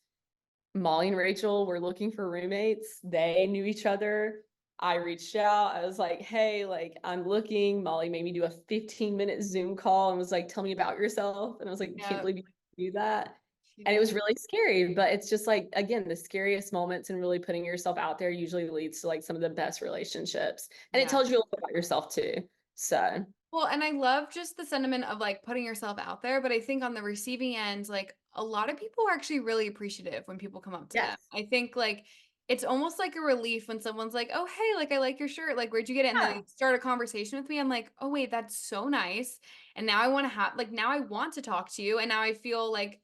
Molly and Rachel were looking for roommates. They knew each other. I reached out. I was like, hey, like I'm looking. Molly made me do a 15-minute Zoom call and was like, tell me about yourself. And I was like, can't yeah, believe you do that. she And it did. was really scary, but it's just like, again, the scariest moments and really putting yourself out there usually leads to like some of the best relationships. And it Yeah. tells you a little about yourself too. So Well, and I love just the sentiment of like putting yourself out there, but I think on the receiving end, like a lot of people are actually really appreciative when people come up to them. yes. I think like it's almost like a relief when someone's like, "Oh, hey, like I like your shirt. Like, where'd you get it?" And then Yeah. they start a conversation with me. I'm like, "Oh, wait, that's so nice." And now I want to have like now I want to talk to you, and now I feel like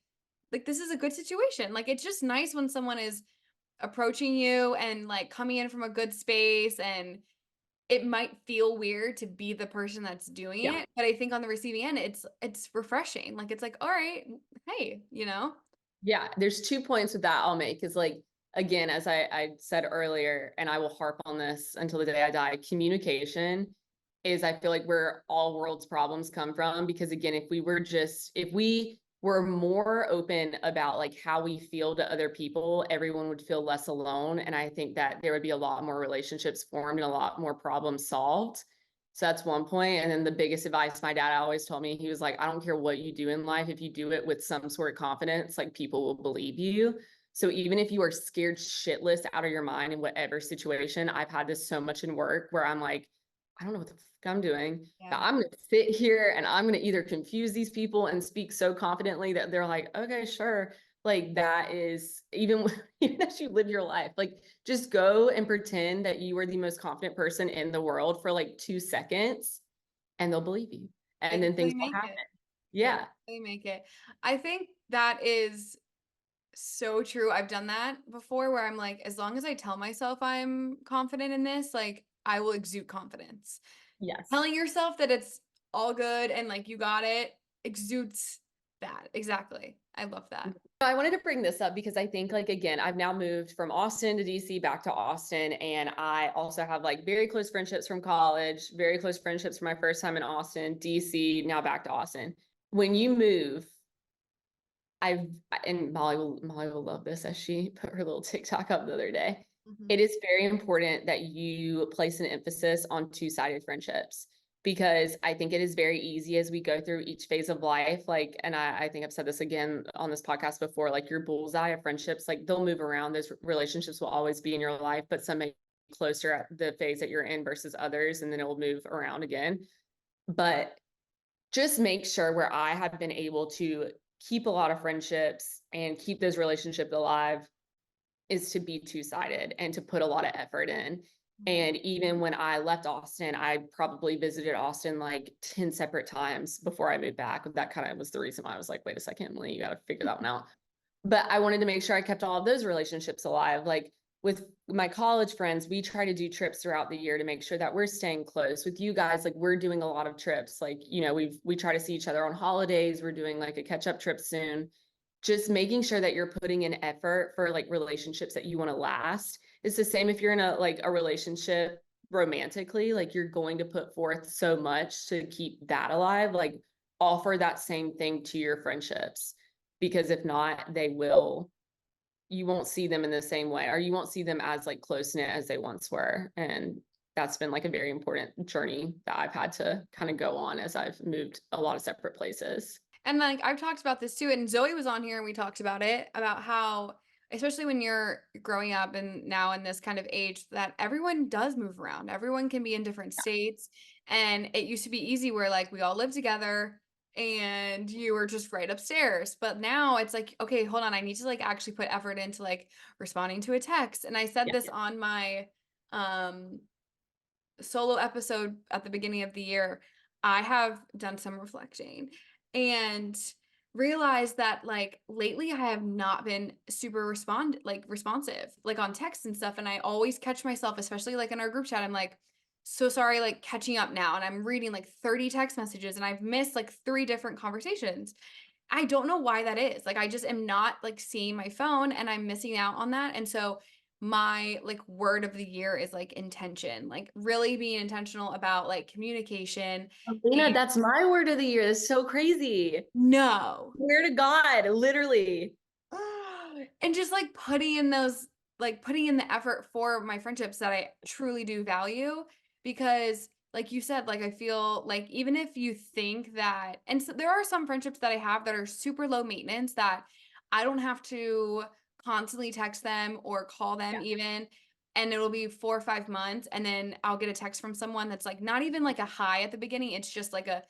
this is a good situation. Like it's just nice when someone is approaching you and like coming in from a good space, and it might feel weird to be the person that's doing Yeah. it, but I think on the receiving end, it's refreshing. Like it's like, "All right, hey, you know?" Yeah, there's 2 points with that I'll make is like, again, as I said earlier, and I will harp on this until the day I die, communication is I feel like where all world's problems come from. Because again, if we were more open about like how we feel to other people, everyone would feel less alone. And I think that there would be a lot more relationships formed and a lot more problems solved. So that's one point. And then the biggest advice my dad always told me, he was like, I don't care what you do in life, if you do it with some sort of confidence, like people will believe you. So even if you are scared shitless out of your mind in whatever situation, I've had this so much in work where I'm like, I don't know what the fuck I'm doing. But Yeah. I'm going to sit here and I'm going to either confuse these people and speak so confidently that they're like, okay, sure. Like that is even, even as you live your life, like just go and pretend that you are the most confident person in the world for like 2 seconds and they'll believe you. And Fake then it till things you will make happen. it. Fake Yeah. it till you make it. I think that is so true. I've done that before where I'm like, as long as I tell myself I'm confident in this, like I will exude confidence. Yes. Telling yourself that it's all good and like you got it exudes that. Exactly. I love that. I wanted to bring this up because I think like again, I've now moved from Austin to DC back to Austin. And I also have like very close friendships from college, very close friendships from my first time in Austin, DC, now back to Austin. When you move, I've and Molly will love this as she put her little TikTok up the other day. Mhm. It is very important that you place an emphasis on two-sided friendships because I think it is very easy as we go through each phase of life. Like, and I think I've said this again on this podcast before, like your bullseye of friendships, like they'll move around. Those relationships will always be in your life, but some may be closer at the phase that you're in versus others, and then it will move around again. But just make sure where I have been able to keep a lot of friendships and keep those relationships alive is to be two-sided and to put a lot of effort in. Mhm. And even when I left Austin, I probably visited Austin like 10 separate times before I moved back. That kind of was the reason why I was like, wait a second, Emily, you got to figure that one out. But I wanted to make sure I kept all of those relationships alive. Like with my college friends, we try to do trips throughout the year to make sure that we're staying close. With you guys, like we're doing a lot of trips. Like, you know, we try to see each other on holidays. We're doing like a catch-up trip soon. Just making sure that you're putting in effort for like relationships that you want to last. It's the same if you're in a relationship romantically, like you're going to put forth so much to keep that alive. Like offer that same thing to your friendships, because if not, you won't see them in the same way, or you won't see them as like close knit as they once were. And that's been like a very important journey that I've had to kind of go on as I've moved a lot of separate places. And like I've talked about this too, and Zoe was on here and we talked about it about how, especially when you're growing up and now in this kind of age, that everyone does move around. Everyone can be in different states. And it used to be easy where like we all lived together and you were just right upstairs. But now it's like, okay, hold on, I need to like actually put effort into like responding to a text. And I said Yeah. this on my um solo episode at the beginning of the year, I have done some reflecting and realized that like lately I have not been super responsive like on text and stuff, and I always catch myself, especially like in our group chat, I'm like, so sorry, like catching up now, and I'm reading like 30 text messages and I've missed like 3 different conversations. I don't know why that is. Like I just am not like seeing my phone and I'm missing out on that. And so my like word of the year is like intention, like really being intentional about like communication. Lena, And that's my word of the year. That's so crazy. no. Swear to God, literally. And just like putting in the effort for my friendships that I truly do value, because like you said, like I feel like even if you think that, and so there are some friendships that I have that are super low maintenance that I don't have to constantly text them or call them Yeah. even, and it'll be 4 or 5 months and then I'll get a text from someone that's like not even like a hi at the beginning, it's just like a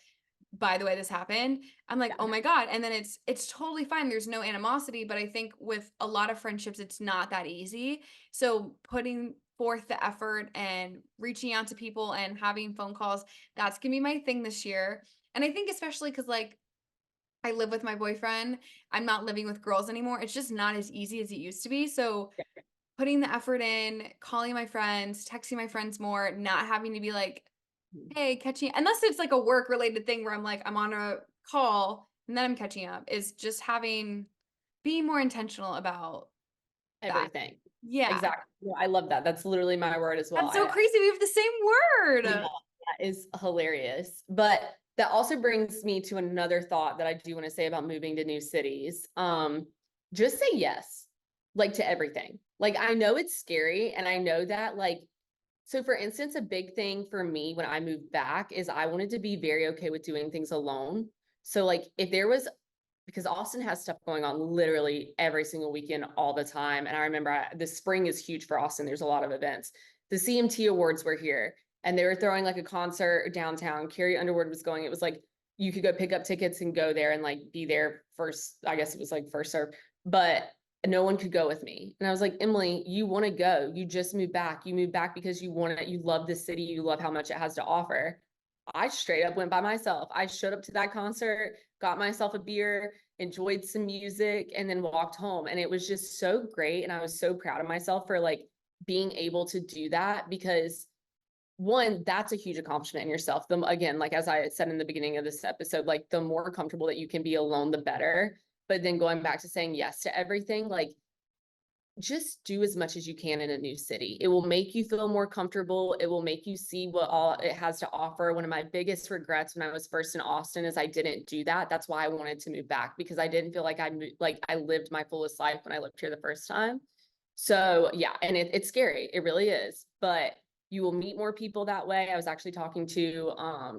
by the way this happened, I'm like, oh my God. And then it's totally fine. There's no animosity, but I think with a lot of friendships, it's not that easy. So putting forth the effort and reaching out to people and having phone calls, that's gonna be my thing this year. And I think especially because like I live with my boyfriend, I'm not living with girls anymore. It's just not as easy as it used to be. So putting the effort in, calling my friends, texting my friends more, not having to be like, hey, catching, unless it's like a work related thing where I'm like, I'm on a call and then I'm catching up, is just being more intentional about that. Everything. Yeah. Exactly. Yeah, I love that. That's literally my word as well. That's so crazy. We have the same Yeah, word. that is hilarious. But that also brings me to another thought that I do want to say about moving to new cities. Just say yes, like to everything. Like I know it's scary, and I know that like so for instance, a big thing for me when I moved back is I wanted to be very okay with doing things alone. So like if there was because Austin has stuff going on literally every single weekend all the time. And I remember the spring is huge for Austin. There's a lot of events. The CMT Awards were here and they were throwing like a concert downtown. Carrie Underwood was going. It was like you could go pick up tickets and go there and like be there first. I guess it was like first serve, but no one could go with me. And I was like, Emily, you want to go. You just moved back. You moved back because you want to, you love the city. You love how much it has to offer. I straight up went by myself. I showed up to that concert, got myself a beer, enjoyed some music, and then walked home. And it was just so great. And I was so proud of myself for like being able to do that because one, that's a huge accomplishment in yourself. Again, like as I said in the beginning of this episode, like the more comfortable that you can be alone, the better. But then going back to saying yes to everything, like just do as much as you can in a new city. It will make you feel more comfortable. It will make you see what all it has to offer. One of my biggest regrets when I was first in Austin is I didn't do that. That's why I wanted to move back because I didn't feel like I lived my fullest life when I lived here the first time. So yeah, and it's scary. It really is. But you will meet more people that way. I was actually talking to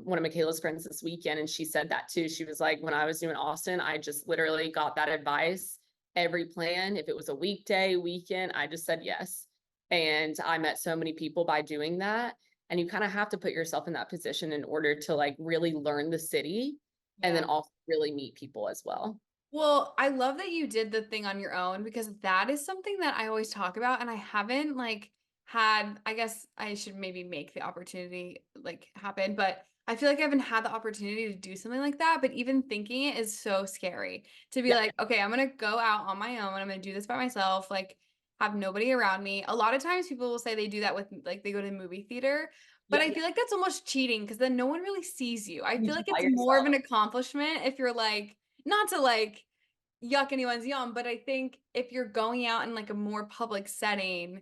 one of Michaela's friends this weekend, and she said that too. She was like, when I was doing Austin, I just literally got that advice every plan. If it was a weekday, weekend, I just said yes. And I met so many people by doing that. And you kind of have to put yourself in that position in order to like really learn the city and then Yeah. also really meet people as well. Well, I love that you did the thing on your own because that is something that I always talk about and I haven't like had, I guess I should maybe make the opportunity like happen, but I feel like I haven't had the opportunity to do something like that, but even thinking it is so scary to be Yeah. like, okay, I'm going to go out on my own. I'm going to do this by myself, like have nobody around me. A lot of times people will say they do that with like they go to the movie theater, but Yeah. I feel like that's almost cheating because then no one really sees you. I You feel just like by it's more of yourself. an accomplishment if you're like not to like yuck anyone's yum, but I think if you're going out in like a more public setting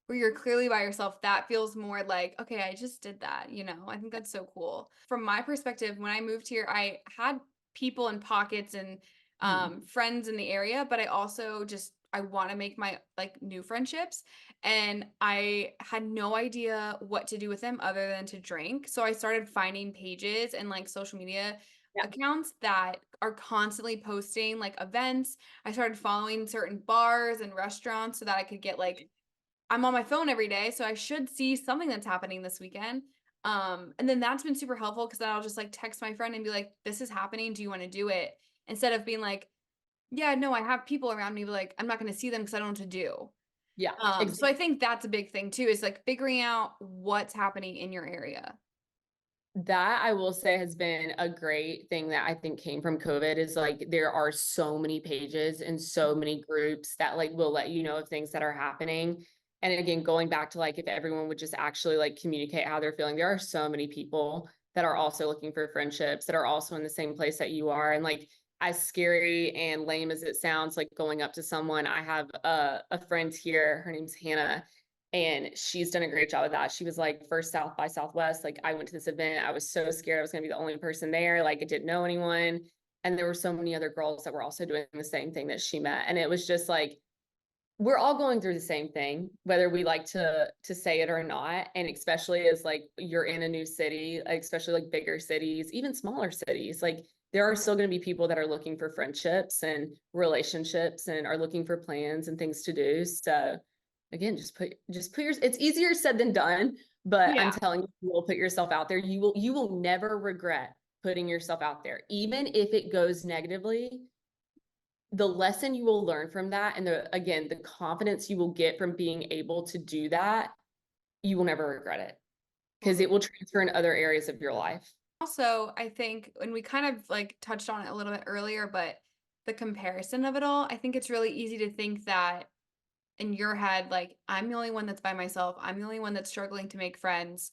where you're clearly by yourself, that feels more like, okay, I just did that, you know? I think that's so cool. From my perspective, when I moved here, I had people in pockets and Mhm. friends in the area, but I also just I want to make my like new friendships and I had no idea what to do with them other than to drink. So I started finding pages and like social media Yeah. accounts that are constantly posting like events. I started following certain bars and restaurants so that I could get like I'm on my phone every day, so I should see something that's happening this weekend. And then that's been super helpful because then I'll just like text my friend and be like, "This is happening. Do you want to do it?" Instead of being like, "Yeah, no, I have people around me, but like I'm not going to see them because I don't know what to do." Yeah. So I think that's a big thing too, is like figuring out what's happening in your area. That I will say has been a great thing that I think came from COVID is like there are so many pages and so many groups that like will let you know of things that are happening. And again, going back to like if everyone would just actually like communicate how they're feeling, there are so many people that are also looking for friendships that are also in the same place that you are. And like as scary and lame as it sounds, like going up to someone, I have a friend here, her name's Hannah, and she's done a great job of that. She was like, first South by Southwest. Like, I went to this event. I was so scared I was going to be the only person there. Like, I didn't know anyone. And there were so many other girls that were also doing the same thing that she met. And it was just like, we're all going through the same thing, whether we like to say it or not. And especially as like you're in a new city, especially like bigger cities, even smaller cities, like there are still going to be people that are looking for friendships and relationships and are looking for plans and things to do. So again, just put your it's easier said than done, but I'm Yeah. telling you, you will put yourself out there. You will never regret putting yourself out there, even if it goes negatively. The lesson you will learn from that, and the confidence you will get from being able to do that, you will never regret it, because Totally. it will transfer in other areas of your life. Also, I think, and we kind of like touched on it a little bit earlier, but the comparison of it all, I think it's really easy to think that in your head, like, I'm the only one that's by myself. I'm the only one that's struggling to make friends.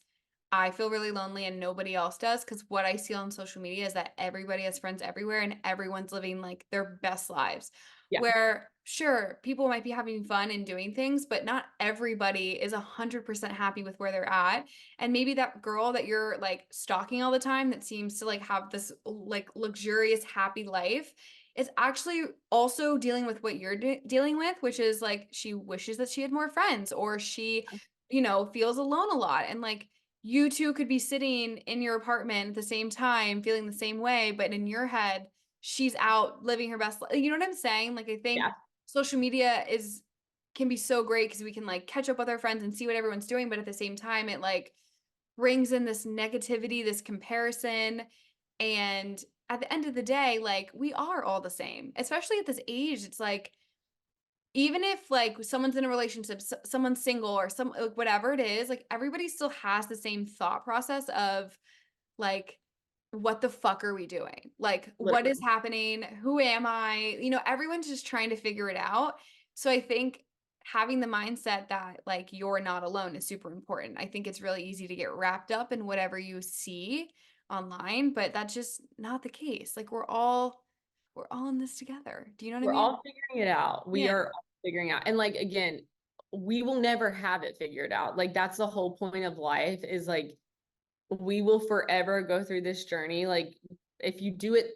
I feel really lonely and nobody else does. Because what I see on social media is that everybody has friends everywhere and everyone's living like their best lives. Yeah. Where, sure, people might be having fun and doing things, but not everybody is 100% happy with where they're at. And maybe that girl that you're like stalking all the time that seems to like have this like luxurious, happy life is actually also dealing with what you're dealing with, which is like she wishes that she had more friends or she, feels alone a lot. And like you two could be sitting in your apartment at the same time, feeling the same way, but in your head, she's out living her best life. You know what I'm saying? Like I think Yeah. social media can be so great because we can like catch up with our friends and see what everyone's doing, but at the same time, it like brings in this negativity, this comparison. And at the end of the day, like we are all the same, especially at this age. It's like, even if like someone's in a relationship, someone's single or some like, whatever it is, like everybody still has the same thought process of like, what the fuck are we doing? Like, what is Literally. happening? Who am I? Everyone's just trying to figure it out. So I think having the mindset that like you're not alone is super important. I think it's really easy to get wrapped up in whatever you see online, but that's just not the case. Like we're all in this together. Do you know what I We're mean? all figuring it out. We Yeah. are all figuring out. And like, again, we will never have it figured out. Like, that's the whole point of life, is like, we will forever go through this journey. Like, if you do it,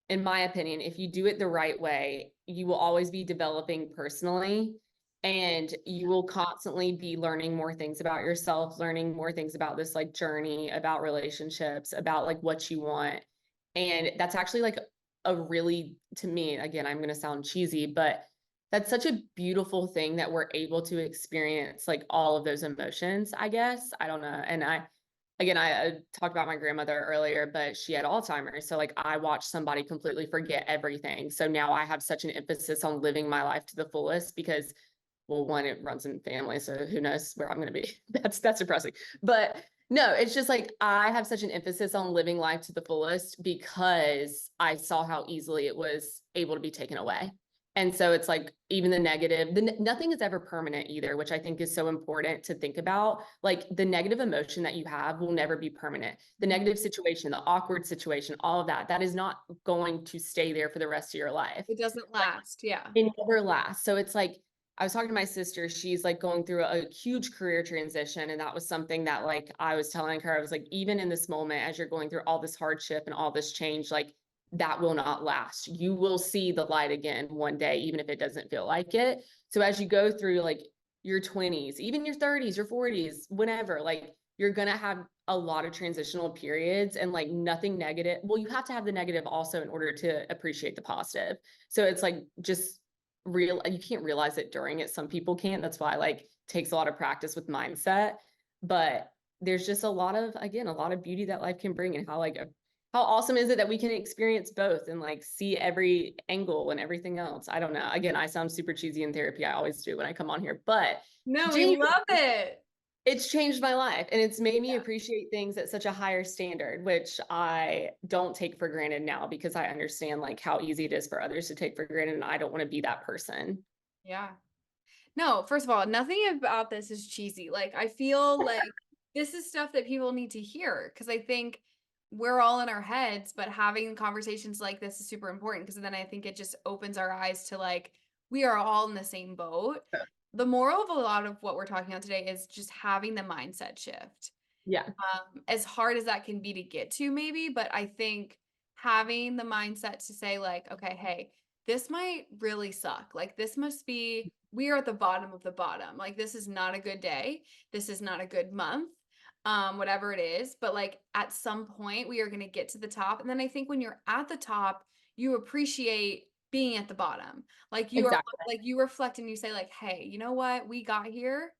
in my opinion, if you do it the right way, you will always be developing personally, and you will constantly be learning more things about yourself, learning more things about this like journey, about relationships, about like what you want. And that's actually like a really, to me, again, I'm going to sound cheesy, but that's such a beautiful thing that we're able to experience like all of those emotions, I guess. I don't know. And I talked about my grandmother earlier, but she had Alzheimer's. So like I watched somebody completely forget everything. So now I have such an emphasis on living my life to the fullest because, well, one, it runs in family. So who knows where I'm going to be. That's depressing. But no, it's just like I have such an emphasis on living life to the fullest because I saw how easily it was able to be taken away. And so it's like even the negative, nothing is ever permanent either, which I think is so important to think about. Like the negative emotion that you have will never be permanent. The negative situation, the awkward situation, all of that, that is not going to stay there for the rest of your life. It doesn't Like last. Yeah. it never lasts. So it's like, I was talking to my sister, she's like going through a huge career transition. And that was something that like I was telling her, I was like, even in this moment, as you're going through all this hardship and all this change, like that will not last. You will see the light again one day, even if it doesn't feel like it. So as you go through like your 20s, even your 30s, your 40s, whenever, like you're going to have a lot of transitional periods and like nothing negative. Well, you have to have the negative also in order to appreciate the positive. So it's like just real, you can't realize it during it. Some people can't. That's why like takes a lot of practice with mindset. But there's just a lot of, again, a lot of beauty that life can bring, and how like how awesome is it that we can experience both and like see every angle and everything else. I don't know. Again, I sound super cheesy in therapy. I always do when I come on here, but No, we genuinely, love it. it's changed my life, and it's made me appreciate things at such a higher standard, which I don't take for granted now because I understand like how easy it is for others to take for granted, and I don't want to be that person. Yeah. No, first of all, nothing about this is cheesy. Like, I feel like this is stuff that people need to hear because I think we're all in our heads, but having conversations like this is super important because then I think it just opens our eyes to like, we are all in the same boat. The moral of a lot of what we're talking about today is just having the mindset shift. Yeah, As hard as that can be to get to, maybe, but I think having the mindset to say, like, okay, hey, this might really suck. Like, this must be, we are at the bottom of the bottom. Like, this is not a good day. This is not a good month, whatever it is. But like, at some point, we are going to get to the top. And then I think when you're at the top, you appreciate being at the bottom. Like, you are, exactly. like, you reflect and you say, like, hey, you know what? We got here,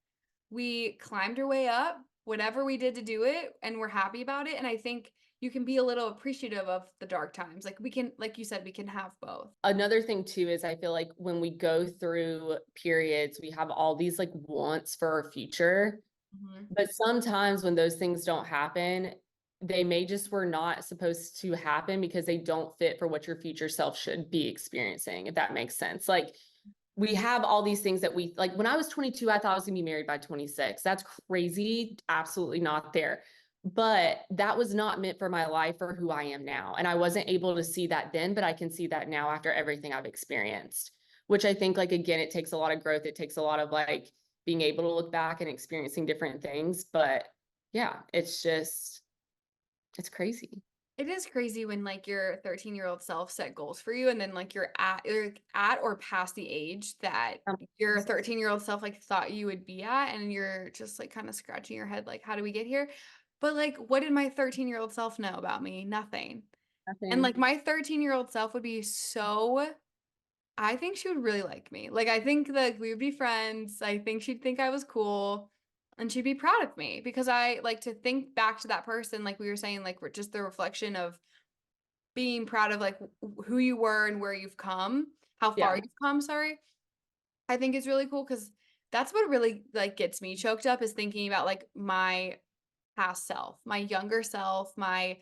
we climbed our way up, whatever we did to do it, and we're happy about it. And I think you can be a little appreciative of the dark times. Like we can, like you said, we can have both. Another thing too is I feel like when we go through periods, we have all these like wants for our future. Mm-hmm. But sometimes when those things don't happen, they may just were not supposed to happen because they don't fit for what your future self should be experiencing, if that makes sense. Like we have all these things that we like. When I was 22, I thought I was gonna be married by 26. That's crazy. Absolutely not there. But that was not meant for my life or who I am now. And I wasn't able to see that then, but I can see that now after everything I've experienced, which I think, like, again, it takes a lot of growth. It takes a lot of like being able to look back and experiencing different things. But yeah, it's just, it's crazy. It is crazy when like your 13-year-old self set goals for you and then like you're at or past the age that your 13-year-old self like thought you would be at, and you're just like kind of scratching your head like, how do we get here? But like, what did my 13-year-old self know about me? Nothing. And Nothing. like my 13-year-old self would be so, I think she would really like me. Like I think that we would be friends. I think she'd think I was cool and she'd be proud of me because I like to think back to that person, like we were saying, like we're just the reflection of being proud of like who you were and where you've come, how far Yeah. you've come, sorry. I think is really cool because that's what really like gets me choked up is thinking about like my past self, my younger self, my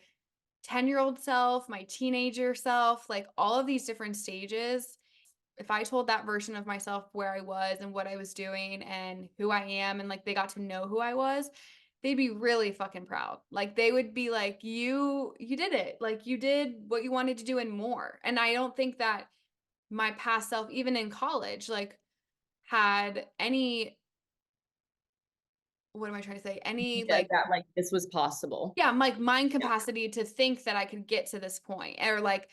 10-year-old self, my teenager self, like all of these different stages. If I told that version of myself where I was and what I was doing and who I am, and like they got to know who I was, they'd be really fucking proud. Like they would be like, you did it. Like you did what you wanted to do and more. And I don't think that my past self, even in college, like had any, what am I trying to say? Any Yeah, like, that like this was possible. yeah, like mind capacity to think that I could get to this point, or like,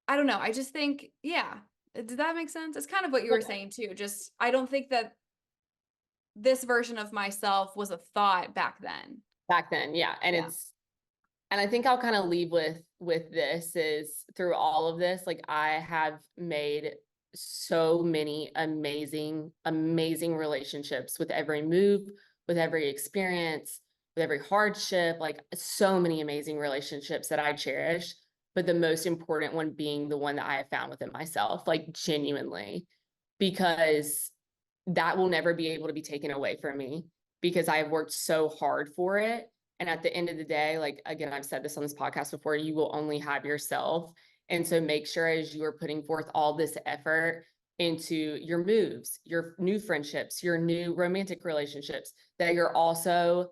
I don't know. I just think, yeah. Did that make sense? It's kind of what you were saying too. Just, I don't think that this version of myself was a thought back then. Back then, yeah. And Yeah. it's, and I think I'll kind of leave with this is through all of this, like I have made so many amazing relationships with every move, with every experience, with every hardship, like so many amazing relationships that I cherish, but the most important one being the one that I have found within myself, like genuinely, because that will never be able to be taken away from me because I have worked so hard for it. And at the end of the day, like, again, I've said this on this podcast before, you will only have yourself. And so make sure as you are putting forth all this effort into your moves, your new friendships, your new romantic relationships, that you're also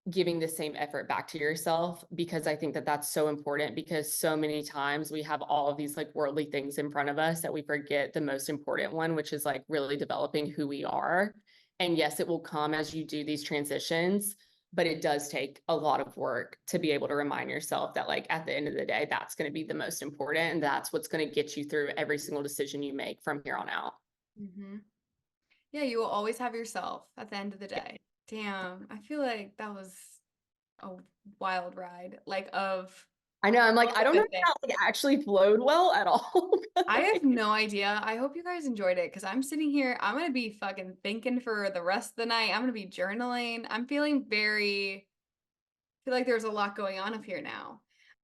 giving the same effort back to yourself, because I think that that's so important, because so many times we have all of these like worldly things in front of us that we forget the most important one, which is like really developing who we are. And yes, it will come as you do these transitions, but it does take a lot of work to be able to remind yourself that like at the end of the day, that's going to be the most important. And that's what's going to get you through every single decision you make from here on out. Hmm. Yeah, you will always have yourself at the end of the Yeah. day. Damn, I feel like that was a wild ride, like of I know. I'm like, all I the don't know good if things. that like actually flowed well at all. I have no idea. I hope you guys enjoyed it because I'm sitting here. I'm gonna be fucking thinking for the rest of the night. I'm gonna be journaling. I'm feeling very, feel like there's a lot going on up here now.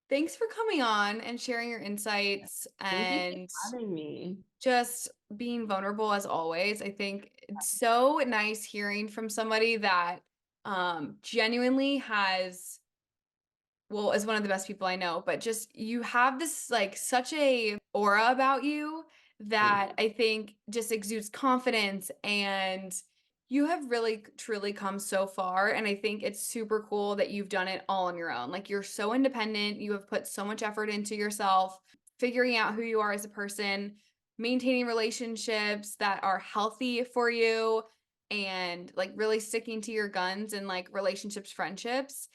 Thanks for coming on and sharing your insights Thank you and for having me. just being vulnerable as always. I think it's so nice hearing from somebody that genuinely has, well, is one of the best people I know, but just you have this like such a aura about you that I think just exudes confidence, and you have really truly come so far, and I think it's super cool that you've done it all on your own. Like you're so independent, you have put so much effort into yourself, figuring out who you are as a person, maintaining relationships that are healthy for you, and like really sticking to your guns and like relationships, friendships,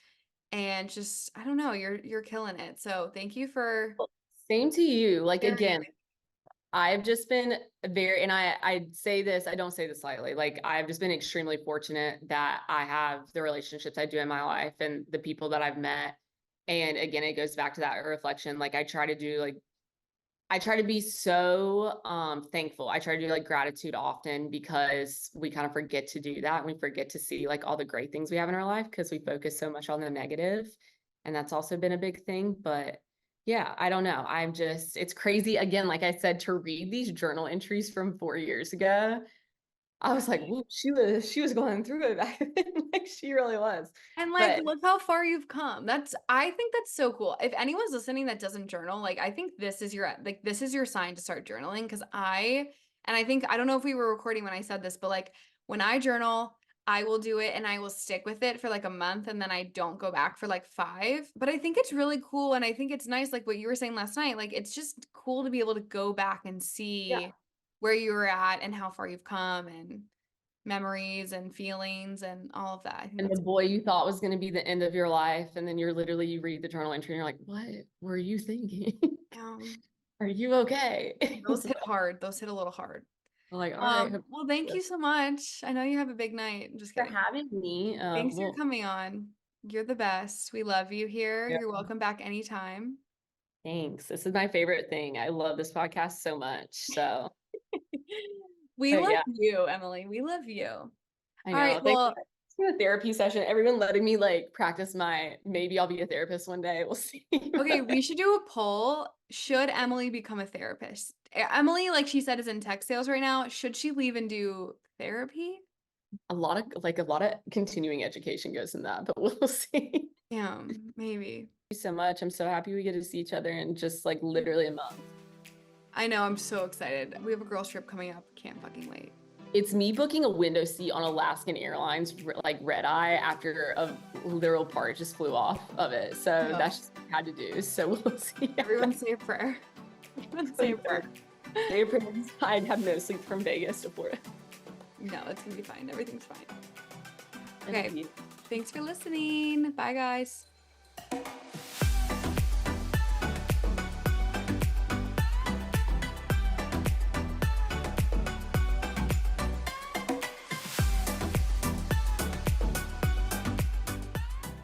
and just I don't know, you're killing it. So thank you for Same to you. Like sharing again, it. I've just been very, and I say this, I don't say this lightly. Like I've just been extremely fortunate that I have the relationships I do in my life and the people that I've met. And again, it goes back to that reflection. Like I try to do like I try to be so thankful. I try to do like gratitude often because we kind of forget to do that. And we forget to see like all the great things we have in our life because we focus so much on the negative. And that's also been a big thing. But yeah, I don't know. It's crazy. Again, like I said, to read these journal entries from 4 years ago, I was like, whoa, she was going through it back then. Like she really was. And like, But look how far you've come. I think that's so cool. If anyone's listening that doesn't journal, like, I think this is your sign to start journaling. And I think, I don't know if we were recording when I said this, but like, when I journal, I will do it and I will stick with it for like a month and then I don't go back for like 5. But I think it's really cool. And I think it's nice, like what you were saying last night, like, it's just cool to be able to go back and yeah, see where you were at and how far you've come and memories and feelings and all of that. I think and the that's boy you thought was going to be the end of your life, and then you read the journal entry and you're like, what were you thinking? um Are you okay? those hit hard. Those hit a little hard. I'm like, all right. Well, thank you so much. I know you have a big night. I'm just For kidding. having me. Thanks for Well, coming on. You're the best. We love you here. yeah, You're welcome back anytime. thanks. This is my favorite thing. I love this podcast so much. So, We but love yeah, you, Emily. We love you. All I right. know. Thanks Well, for the therapy session. Everyone letting me like practice maybe I'll be a therapist one day. We'll see. okay, we should do a poll. Should Emily become a therapist? Emily, like she said, is in tech sales right now. Should she leave and do therapy? A lot of continuing education goes in that, but we'll see. Yeah, maybe. You so much. I'm so happy we get to see each other in just like literally a month. I know, I'm so excited. We have a girls trip coming up. Can't fucking wait. It's me booking a window seat on Alaskan Airlines, like red eye, after a literal part just flew off of it. So No. that's just what I had to do. So we'll see. Everyone say a prayer. Everyone say a prayer. I'd have no sleep from Vegas to Florida. No, it's gonna be fine. Everything's fine. Thank Okay. you. Thanks for listening. Bye, guys.